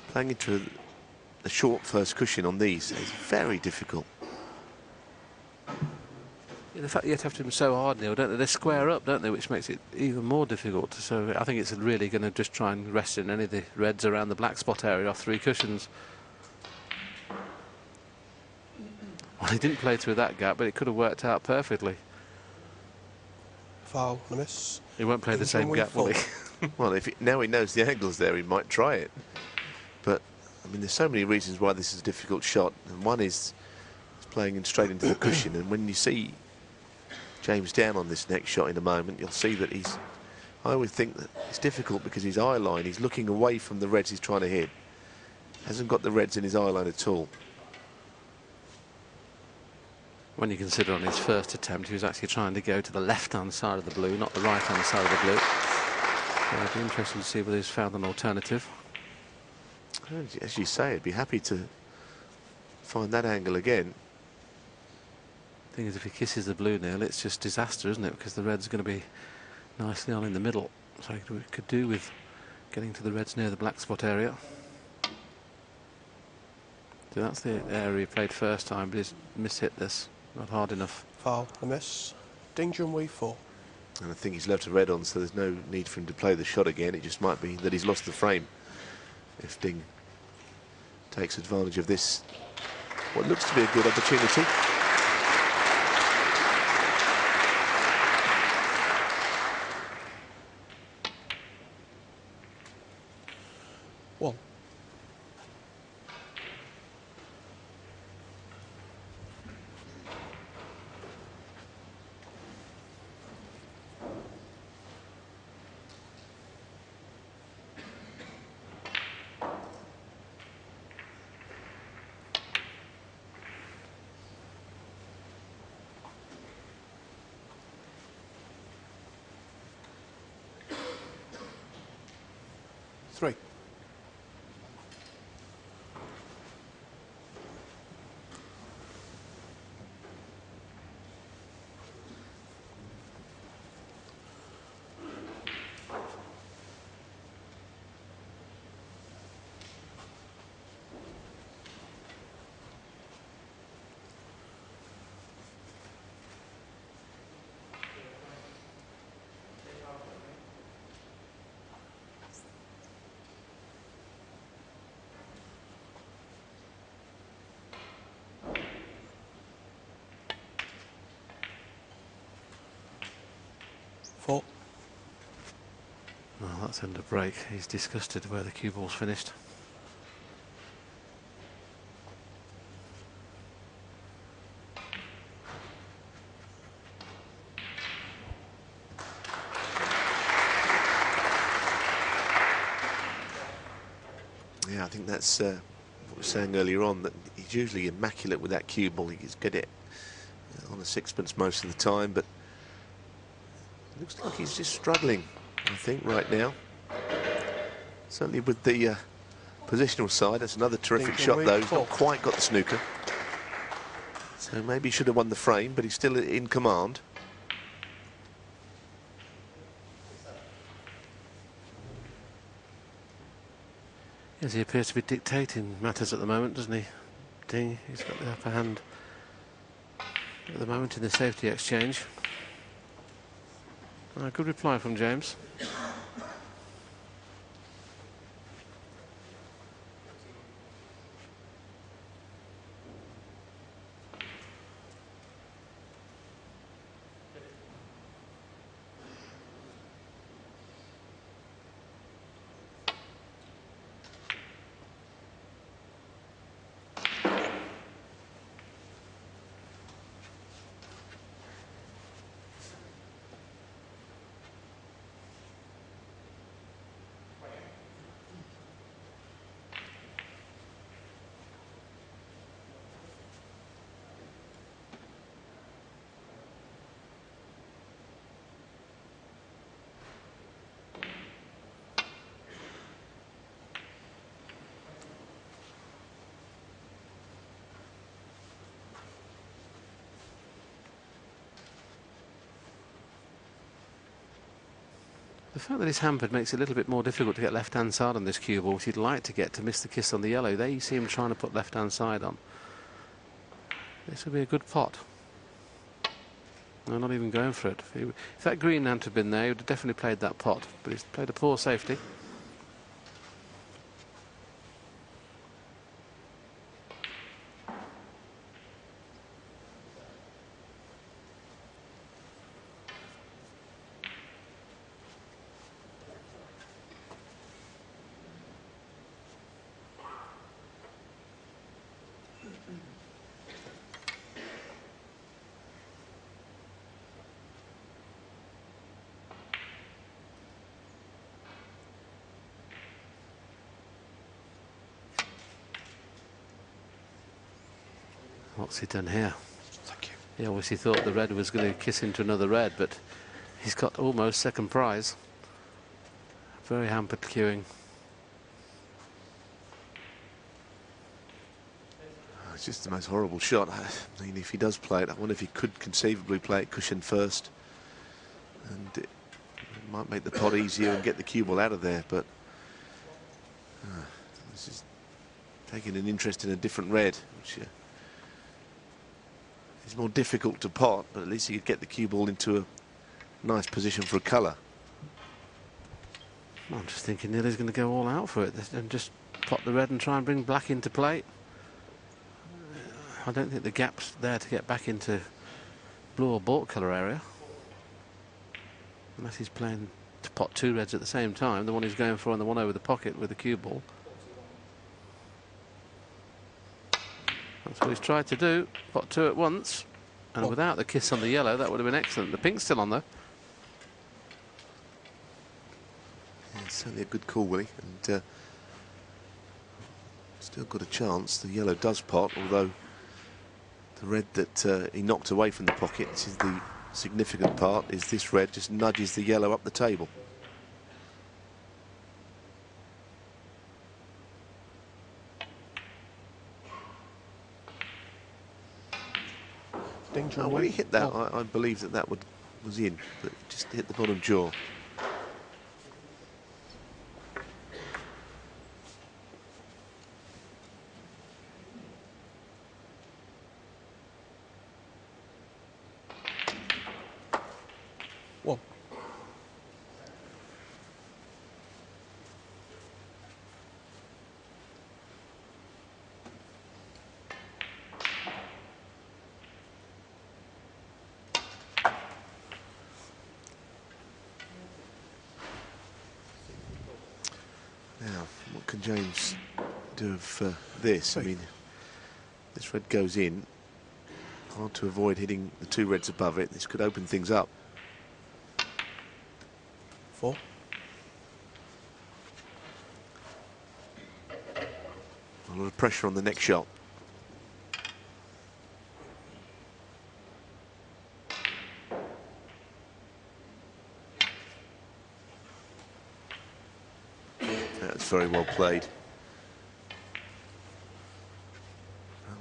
Playing into a short first cushion on these is very difficult. Yeah, the fact that you have to hit them so hard, Neil, don't they? They square up, don't they, which makes it even more difficult. So I think it's really going to just try and rest in any of the reds around the black spot area off three cushions. Well, he didn't play through that gap, but it could have worked out perfectly. Foul, a miss. He won't play the same gap, will he? Well, now he knows the angle's there, he might try it. But, I mean, there's so many reasons why this is a difficult shot. And one is playing in straight into the cushion. And when you see James down on this next shot in a moment, you'll see that I always think that it's difficult because his eye line, he's looking away from the reds he's trying to hit. Hasn't got the reds in his eye line at all. When you consider on his first attempt, he was actually trying to go to the left-hand side of the blue, not the right-hand side of the blue. So it'd be interesting to see whether he's found an alternative. As you say, I'd be happy to find that angle again. The thing is, if he kisses the blue, Neil, it's just disaster, isn't it? Because the red's going to be nicely on in the middle. So he could do with getting to the reds near the black spot area. So that's the area he played first time, but he's mishit this. Not hard enough. Foul, a miss. Ding Junhui 4. And I think he's left a red on, so there's no need for him to play the shot again. It just might be that he's lost the frame. If Ding takes advantage of this, what looks to be a good opportunity. 1. Three. Four. Well, that's under break. He's disgusted where the cue ball's finished. Yeah, I think that's what we were saying earlier on, that he's usually immaculate with that cue ball. He's good at it on a sixpence most of the time, but it looks like he's just struggling, I think, right now. Certainly with the positional side. That's another terrific shot, though. He's not quite got the snooker. So maybe he should have won the frame, but he's still in command. Yes, he appears to be dictating matters at the moment, doesn't he? Ding, he's got the upper hand at the moment in the safety exchange. Good reply from James. The fact that it's hampered makes it a little bit more difficult to get left-hand side on this cue ball, which you'd like to get to miss the kiss on the yellow. There you see him trying to put left-hand side on. This would be a good pot. No, not even going for it. If that green hadn't have been there, he would have definitely played that pot, but he's played a poor safety. What's he done here? Thank you. He obviously thought the red was going to kiss into another red, but he's got almost second prize. Very hampered cueing. It's just the most horrible shot. I mean, if he does play it, I wonder if he could conceivably play it cushion first, and it might make the pot easier and get the cue ball out of there. But this is taking an interest in a different red, which is more difficult to pot, but at least he could get the cue ball into a nice position for a colour. I'm just thinking Neil's going to go all out for it and just pot the red and try and bring black into play. I don't think the gap's there to get back into blue or bought colour area, unless he's playing to pot two reds at the same time, the one he's going for and the one over the pocket with the cue ball. That's what he's tried to do. Pot 2 at once. And without the kiss on the yellow, that would have been excellent. The pink's still on, though. Yeah, it's certainly a good call, Willie. And still got a chance. The yellow does pot, although the red that he knocked away from the pocket, this is the significant part, is this red just nudges the yellow up the table. Danger when he hit that, I believe that was in, but just hit the bottom jaw. One. Now, what can James do of this? I mean, this red goes in. Hard to avoid hitting the 2 reds above it. This could open things up. 4. A lot of pressure on the next shot. That's very well played.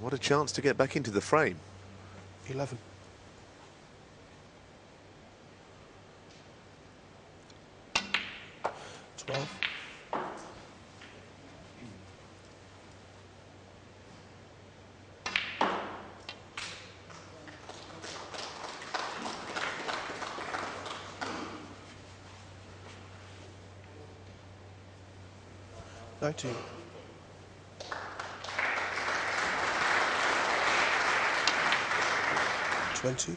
What a chance to get back into the frame. 11. 12. 19. 20. 'A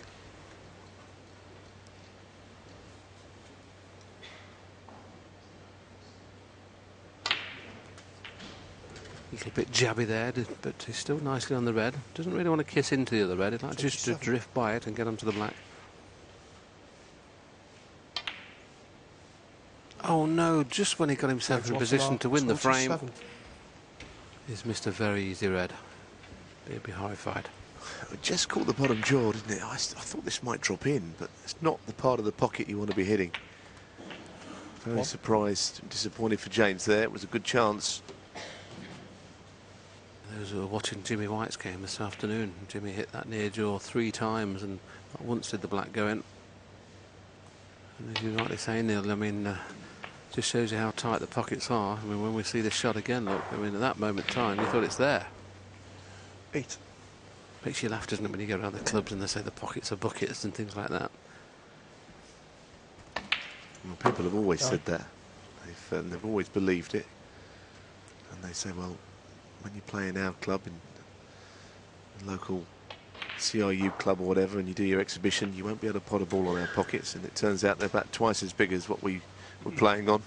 little bit jabby there, but he's still nicely on the red. Doesn't really want to kiss into the other red. He'd like just to drift by it and get onto the black. Oh no, just when he got himself in a position to win the frame, he's missed a very easy red. He'd be horrified. It just caught the bottom jaw, didn't it? I thought this might drop in, but it's not the part of the pocket you want to be hitting. Very surprised and disappointed for James there. It was a good chance. Those who were watching Jimmy White's game this afternoon, Jimmy hit that near jaw 3 times and not once did the black go in. And as you're rightly saying, Neil, I mean, just shows you how tight the pockets are. I mean, when we see this shot again, look, I mean, at that moment in time, you thought it's there. 8. Makes you laugh, doesn't it, when you go around the clubs and they say the pockets are buckets and things like that. Well, people have always said that. They've always believed it. And they say, well, when you play in our club, in a local CRU club or whatever, and you do your exhibition, you won't be able to pot a ball on our pockets. And it turns out they're about twice as big as what we were playing on.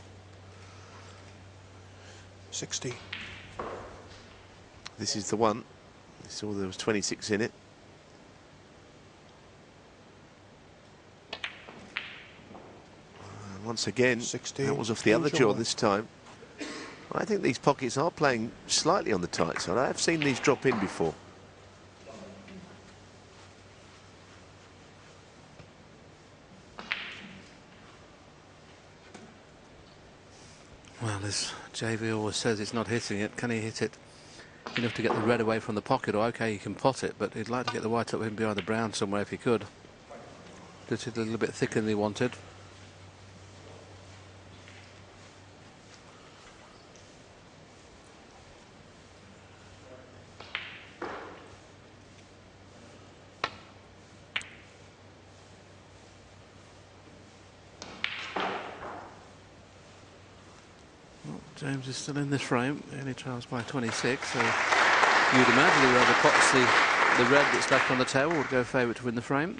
60. This is the one. You saw there was 26 in it. And once again, 16. that was off the other jaw this time. I think these pockets are playing slightly on the tight side. I have seen these drop in before. Well, as JV always says, it's not hitting it. Can he hit it enough to get the red away from the pocket? Or okay, he can pot it, but he'd like to get the white up in behind the brown somewhere if he could. Just it a little bit thicker than he wanted. James is still in this frame, only trails by 26, so you'd imagine whoever pots the red that's left on the table would go favourite to win the frame.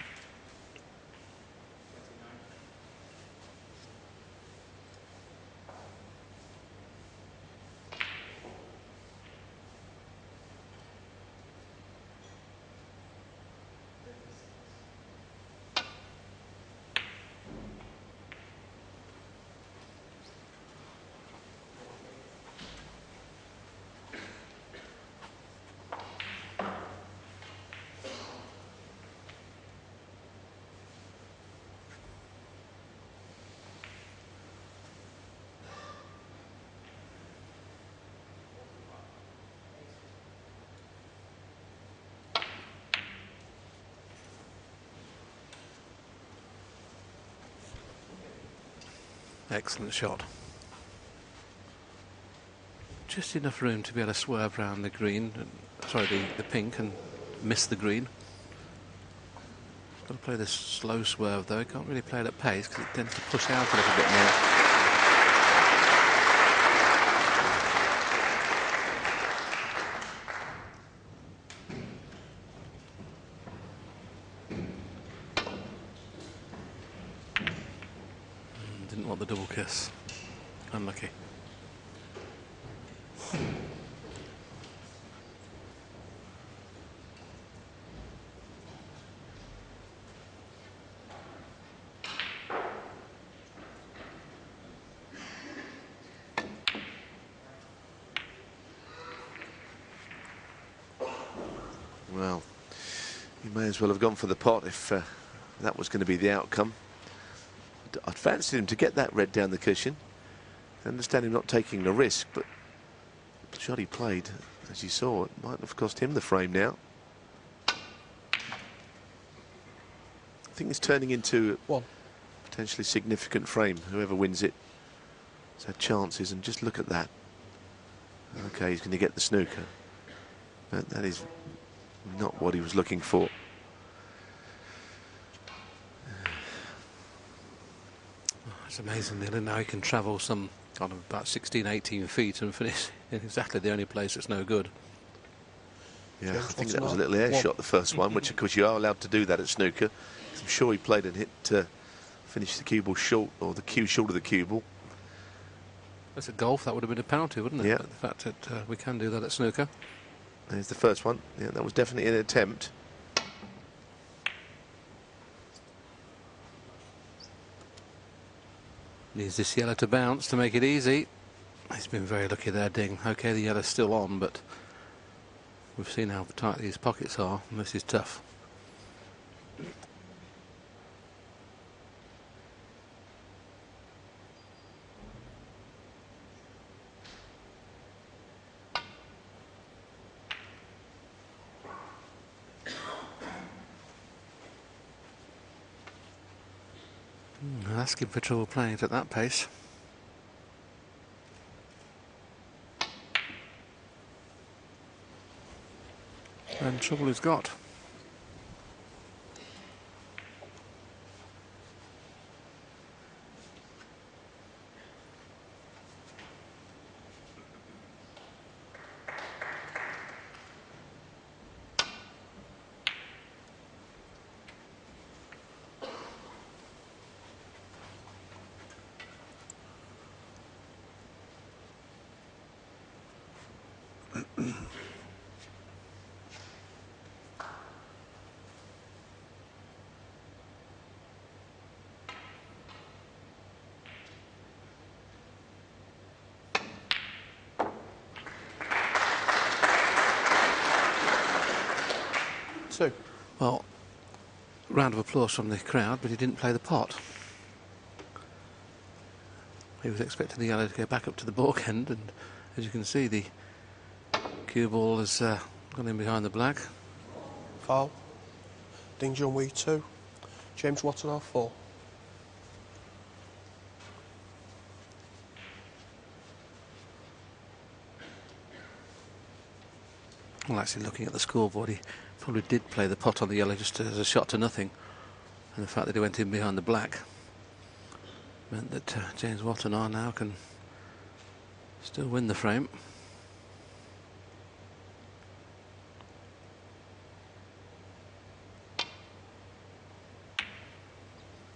Excellent shot. Just enough room to be able to swerve around the green, sorry, the pink, and miss the green. Got to play this slow swerve though. He can't really play it at pace because it tends to push out a little bit more. Didn't want the double kiss. Unlucky. Well, he may as well have gone for the pot if that was going to be the outcome. I'd fancied him to get that red down the cushion. I understand him not taking the risk, but the shot he played, as you saw, it might have cost him the frame now. I think it's turning into a potentially significant frame. Whoever wins it has had chances, and just look at that. Okay, he's going to get the snooker. But that is not what he was looking for. It's amazing, Neil, now he can travel some kind of about 16, 18 feet and finish in exactly the only place that's no good. Yeah, I think that was a little air shot, the first one, which of course you are allowed to do that at snooker. I'm sure he played and hit to finish the cue ball short, or the cue short of the cue ball. That's at golf, that would have been a penalty, wouldn't it? Yeah. But the fact that we can do that at snooker. There's the first one. Yeah, that was definitely an attempt. Needs this yellow to bounce to make it easy. He's been very lucky there, Ding. Okay, the yellow's still on, but we've seen how tight these pockets are, and this is tough. Asking for trouble playing it at that pace. And trouble he's got. Well, round of applause from the crowd, but he didn't play the pot. He was expecting the yellow to go back up to the baulk end, and as you can see, the cue ball has gone in behind the black. Foul. Ding Junhui 2. James Wattana 4. Well, actually, looking at the scoreboard, he probably did play the pot on the yellow just as a shot to nothing. And the fact that he went in behind the black meant that James Wattana now can still win the frame.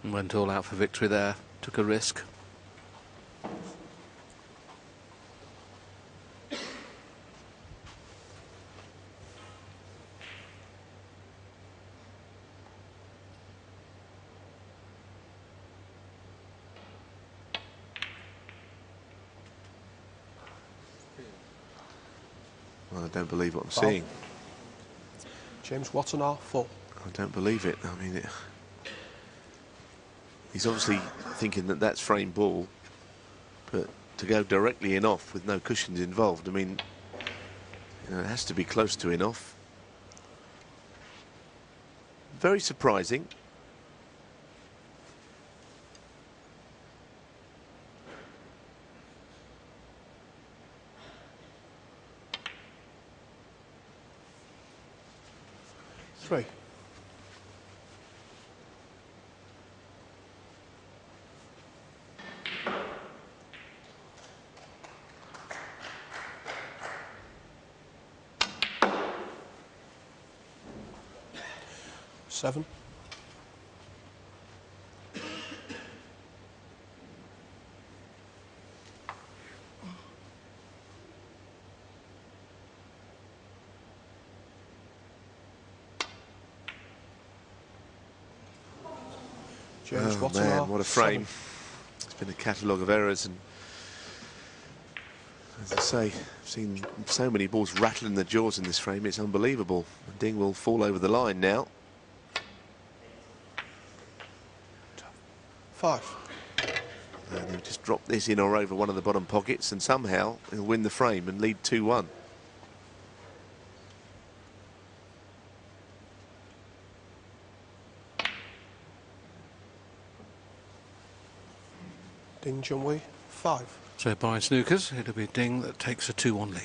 And went all out for victory there, took a risk. Well, I don't believe what I'm seeing. James Wattana 4. I don't believe it. I mean, he's obviously thinking that that's frame ball, but to go directly in off with no cushions involved, I mean, you know, it has to be close to in off. Very surprising. 3. Seven. James Oh Wattana, man, what a frame. 7. It's been a catalogue of errors, and as I say, I've seen so many balls rattling the jaws in this frame, it's unbelievable. Ding will fall over the line now. 5. And he'll just drop this in or over one of the bottom pockets, and somehow he'll win the frame and lead 2-1. Ding Junhui, 5. So by snookers, it'll be Ding that takes a 2-1 lead.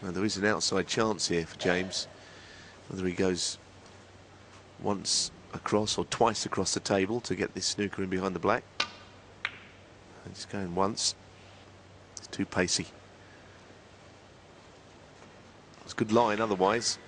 Well, there is an outside chance here for James. Whether he goes once across or twice across the table to get this snooker in behind the black. He's going once. It's too pacey. It's a good line otherwise.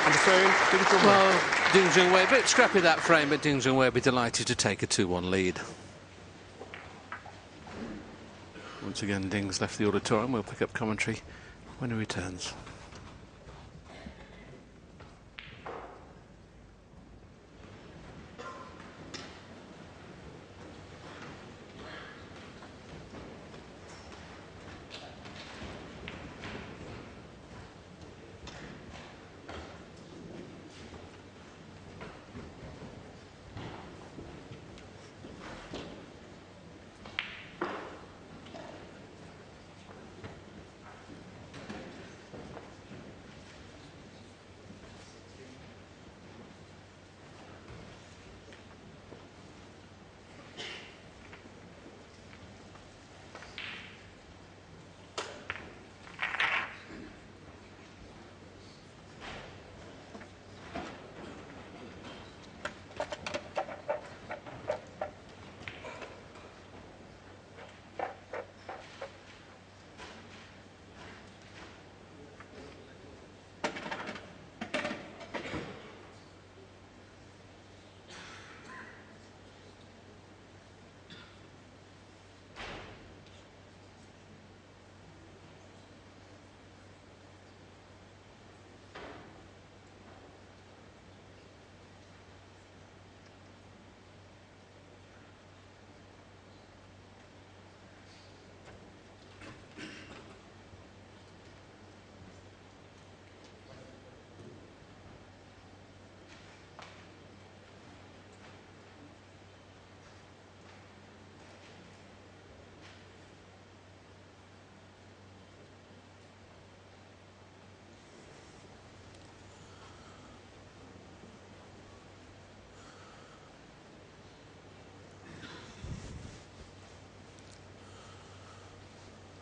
And the frame, Ding Junhui. Well, Ding Junhui, a bit scrappy that frame, but Ding Junhui will be delighted to take a 2-1 lead. Once again, Ding's left the auditorium. We'll pick up commentary when he returns.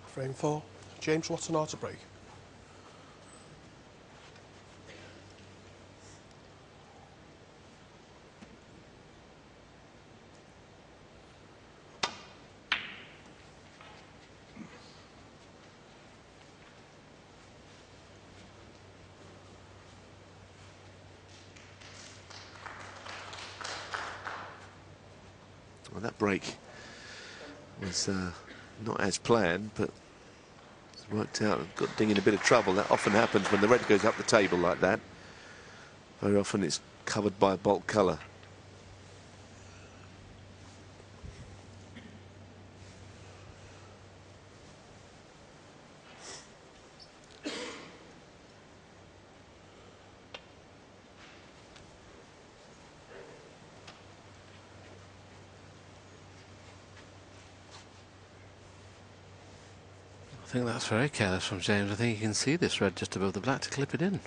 Frame 4, James Wattana to break. Well, that break was not as planned, but it's worked out. Got Ding in a bit of trouble. That often happens when the red goes up the table like that. Very often it's covered by a bulk colour. I think that's very careless from James. I think you can see this red just above the black to clip it in.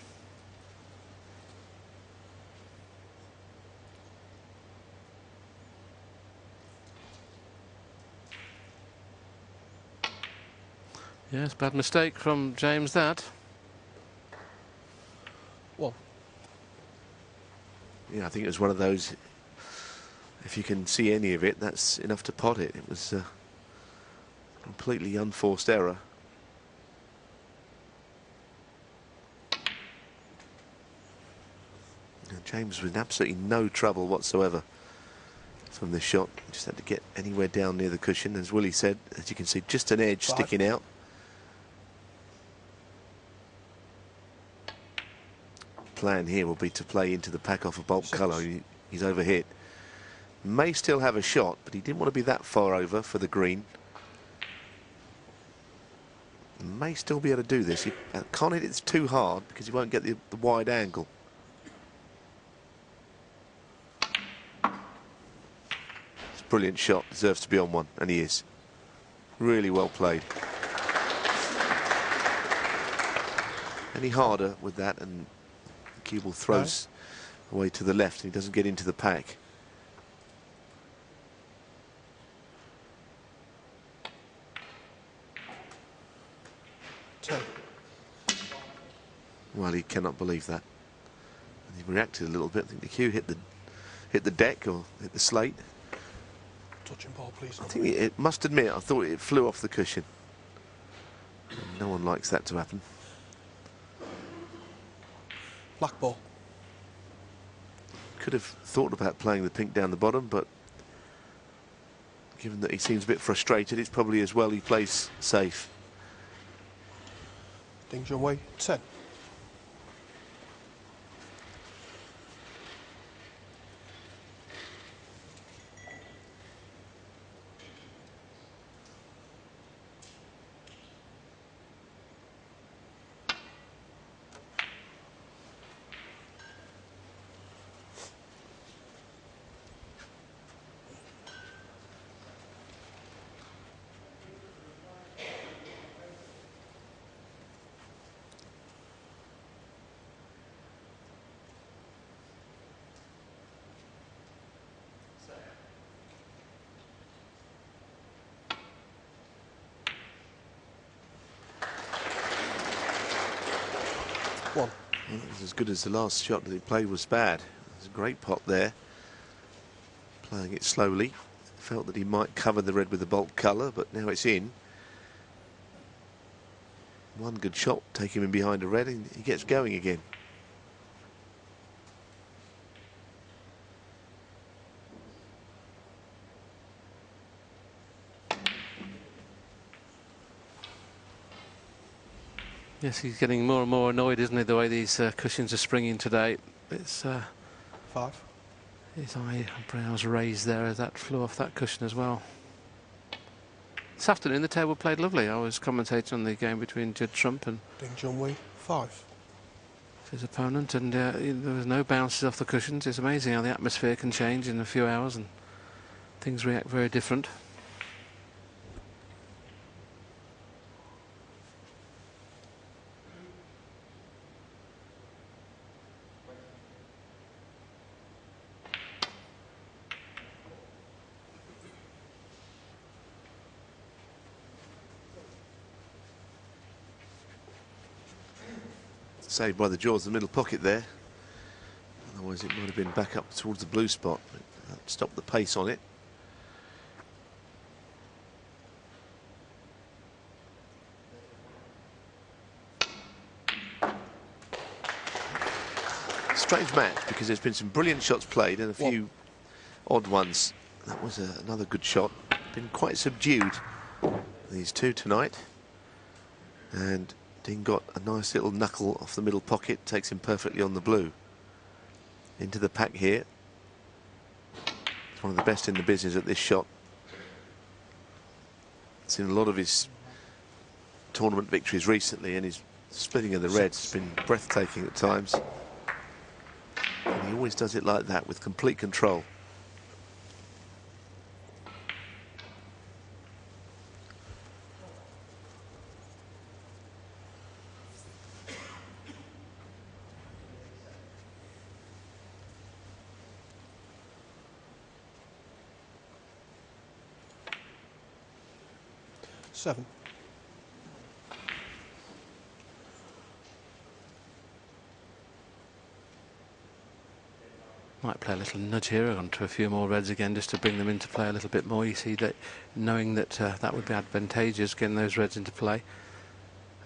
Yes, bad mistake from James, that. Well, yeah, I think it was one of those, if you can see any of it, that's enough to pot it. It was a completely unforced error. And James was in absolutely no trouble whatsoever from this shot. He just had to get anywhere down near the cushion. As Willie said, as you can see, just an edge sticking out. Plan here will be to play into the pack off a bulk colour. He's overhit. May still have a shot, but he didn't want to be that far over for the green. May still be able to do this. He can't hit it too hard because he won't get the wide angle. It's a brilliant shot. Deserves to be on one, and he is. Really well played. Any harder with that, and the cue ball throws away to the left, and he doesn't get into the pack. Well, he cannot believe that. And he reacted a little bit. I think the cue hit the deck or hit the slate. Touching ball, please. I think it must admit, I thought it flew off the cushion. And no one likes that to happen. Black ball. Could have thought about playing the pink down the bottom, but given that he seems a bit frustrated, it's probably as well he plays safe. Ding Junhui, 10. One. Well, that was as good as the last shot that he played was bad. It was a great pot there. Playing it slowly. Felt that he might cover the red with the bulk colour, but now it's in. One good shot, take him in behind a red, and he gets going again. Yes, he's getting more and more annoyed, isn't he, the way these cushions are springing today. It's 5. his eyebrows raised there as that flew off that cushion as well. This afternoon the table played lovely. I was commentating on the game between Judd Trump and Ding Junhui, 5. his opponent, and there was no bounces off the cushions. It's amazing how the atmosphere can change in a few hours and things react very different. Saved by the jaws of the middle pocket there. Otherwise it might have been back up towards the blue spot. Stopped the pace on it. Strange match because there's been some brilliant shots played and a few odd ones That was another good shot. Been quite subdued, these two tonight. And Ding got a nice little knuckle off the middle pocket, takes him perfectly on the blue. Into the pack here. He's one of the best in the business at this shot. Seen a lot of his tournament victories recently, and his splitting of the reds has been breathtaking at times. And he always does it like that, with complete control. Seven. Might play a little nudge here onto a few more reds again, just to bring them into play a little bit more. You see that, knowing that that would be advantageous, getting those reds into play.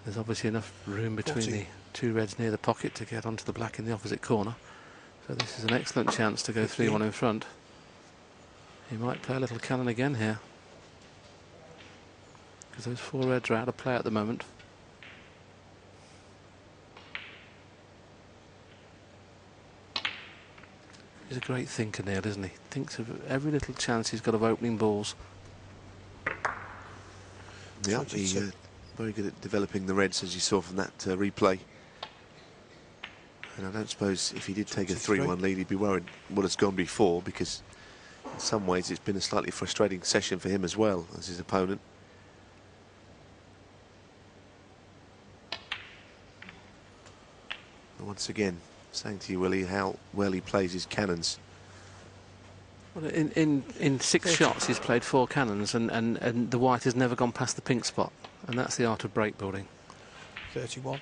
There's obviously enough room between 40. the two reds near the pocket to get onto the black in the opposite corner. So this is an excellent chance to go 3-1 in front. He might play a little cannon again here, because those four reds are out of play at the moment. He's a great thinker, Neil, isn't he? Thinks of every little chance he's got of opening balls. Yeah, he's very good at developing the reds, as you saw from that replay. And I don't suppose if he did take a 3-1 lead, he'd be worried what has gone before, because in some ways it's been a slightly frustrating session for him as well as his opponent. And once again, saying to you, Willie, how well he plays his cannons. Well, in 6 shots, he's played 4 cannons, and the white has never gone past the pink spot. And that's the art of break building. 31.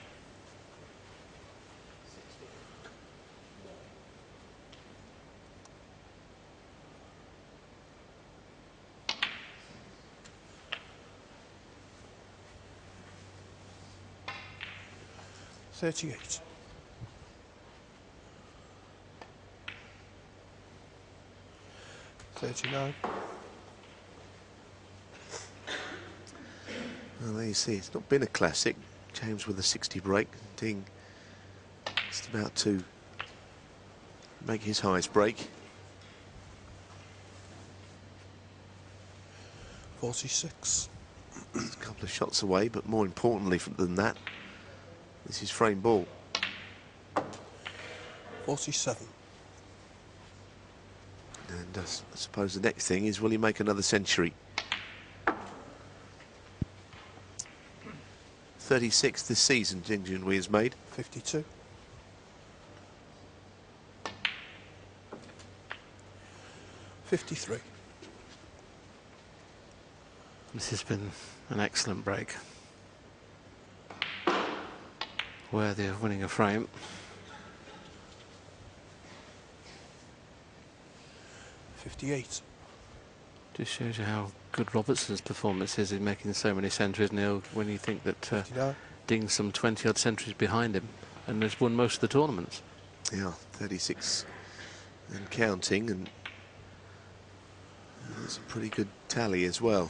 $38. 39. Well, there you see, it's not been a classic. James with a 60 break. Ding just about to make his highest break. 46. A couple of shots away, but more importantly than that, this is frame ball. 47. And I suppose the next thing is, will he make another century? 36 this season, Ding Junhui has made. 52. 53. This has been an excellent break. Worthy of winning a frame. 58. Just shows you how good Robertson's performance is in making so many centuries, Neil, when you think that Ding's some 20-odd centuries behind him and has won most of the tournaments. Yeah, 36 and counting, and that's a pretty good tally as well.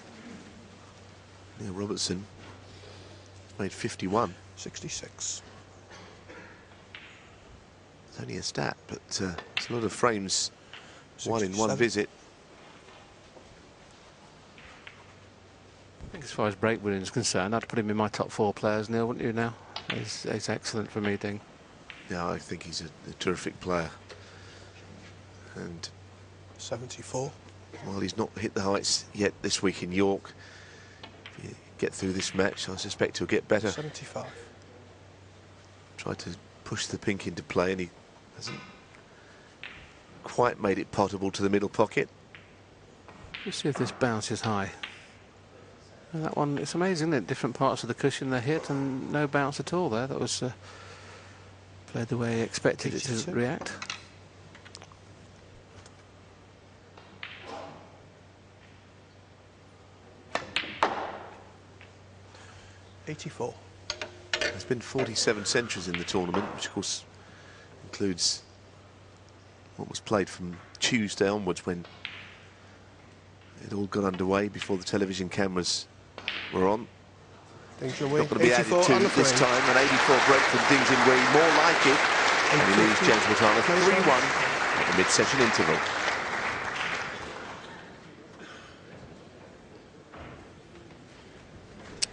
Neil Robertson made 51. 66. It's only a stat, but it's a lot of frames, 67. one in one visit. I think as far as break winning is concerned, I'd put him in my top 4 players, Neil, wouldn't you now? He's excellent for me, Ding. Yeah, I think he's a terrific player. And 74. while he's not hit the heights yet this week in York, if you get through this match, I suspect he'll get better. 75. Tried to push the pink into play, and he hasn't quite made it potable to the middle pocket. Let's see if this bounces high. And that one, it's amazing, isn't it? Different parts of the cushion they hit and no bounce at all there. That was played the way he expected it to react. $84. There's been 47 centuries in the tournament, which of course includes what was played from Tuesday onwards, when It all got underway before the television cameras were on. Ding Not going to be added to this time. An 84 break from Ding Wattana, more like it. And he leaves James Wattana 3-1 at the mid-session interval.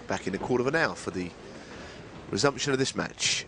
Back in a quarter of an hour for the resumption of this match.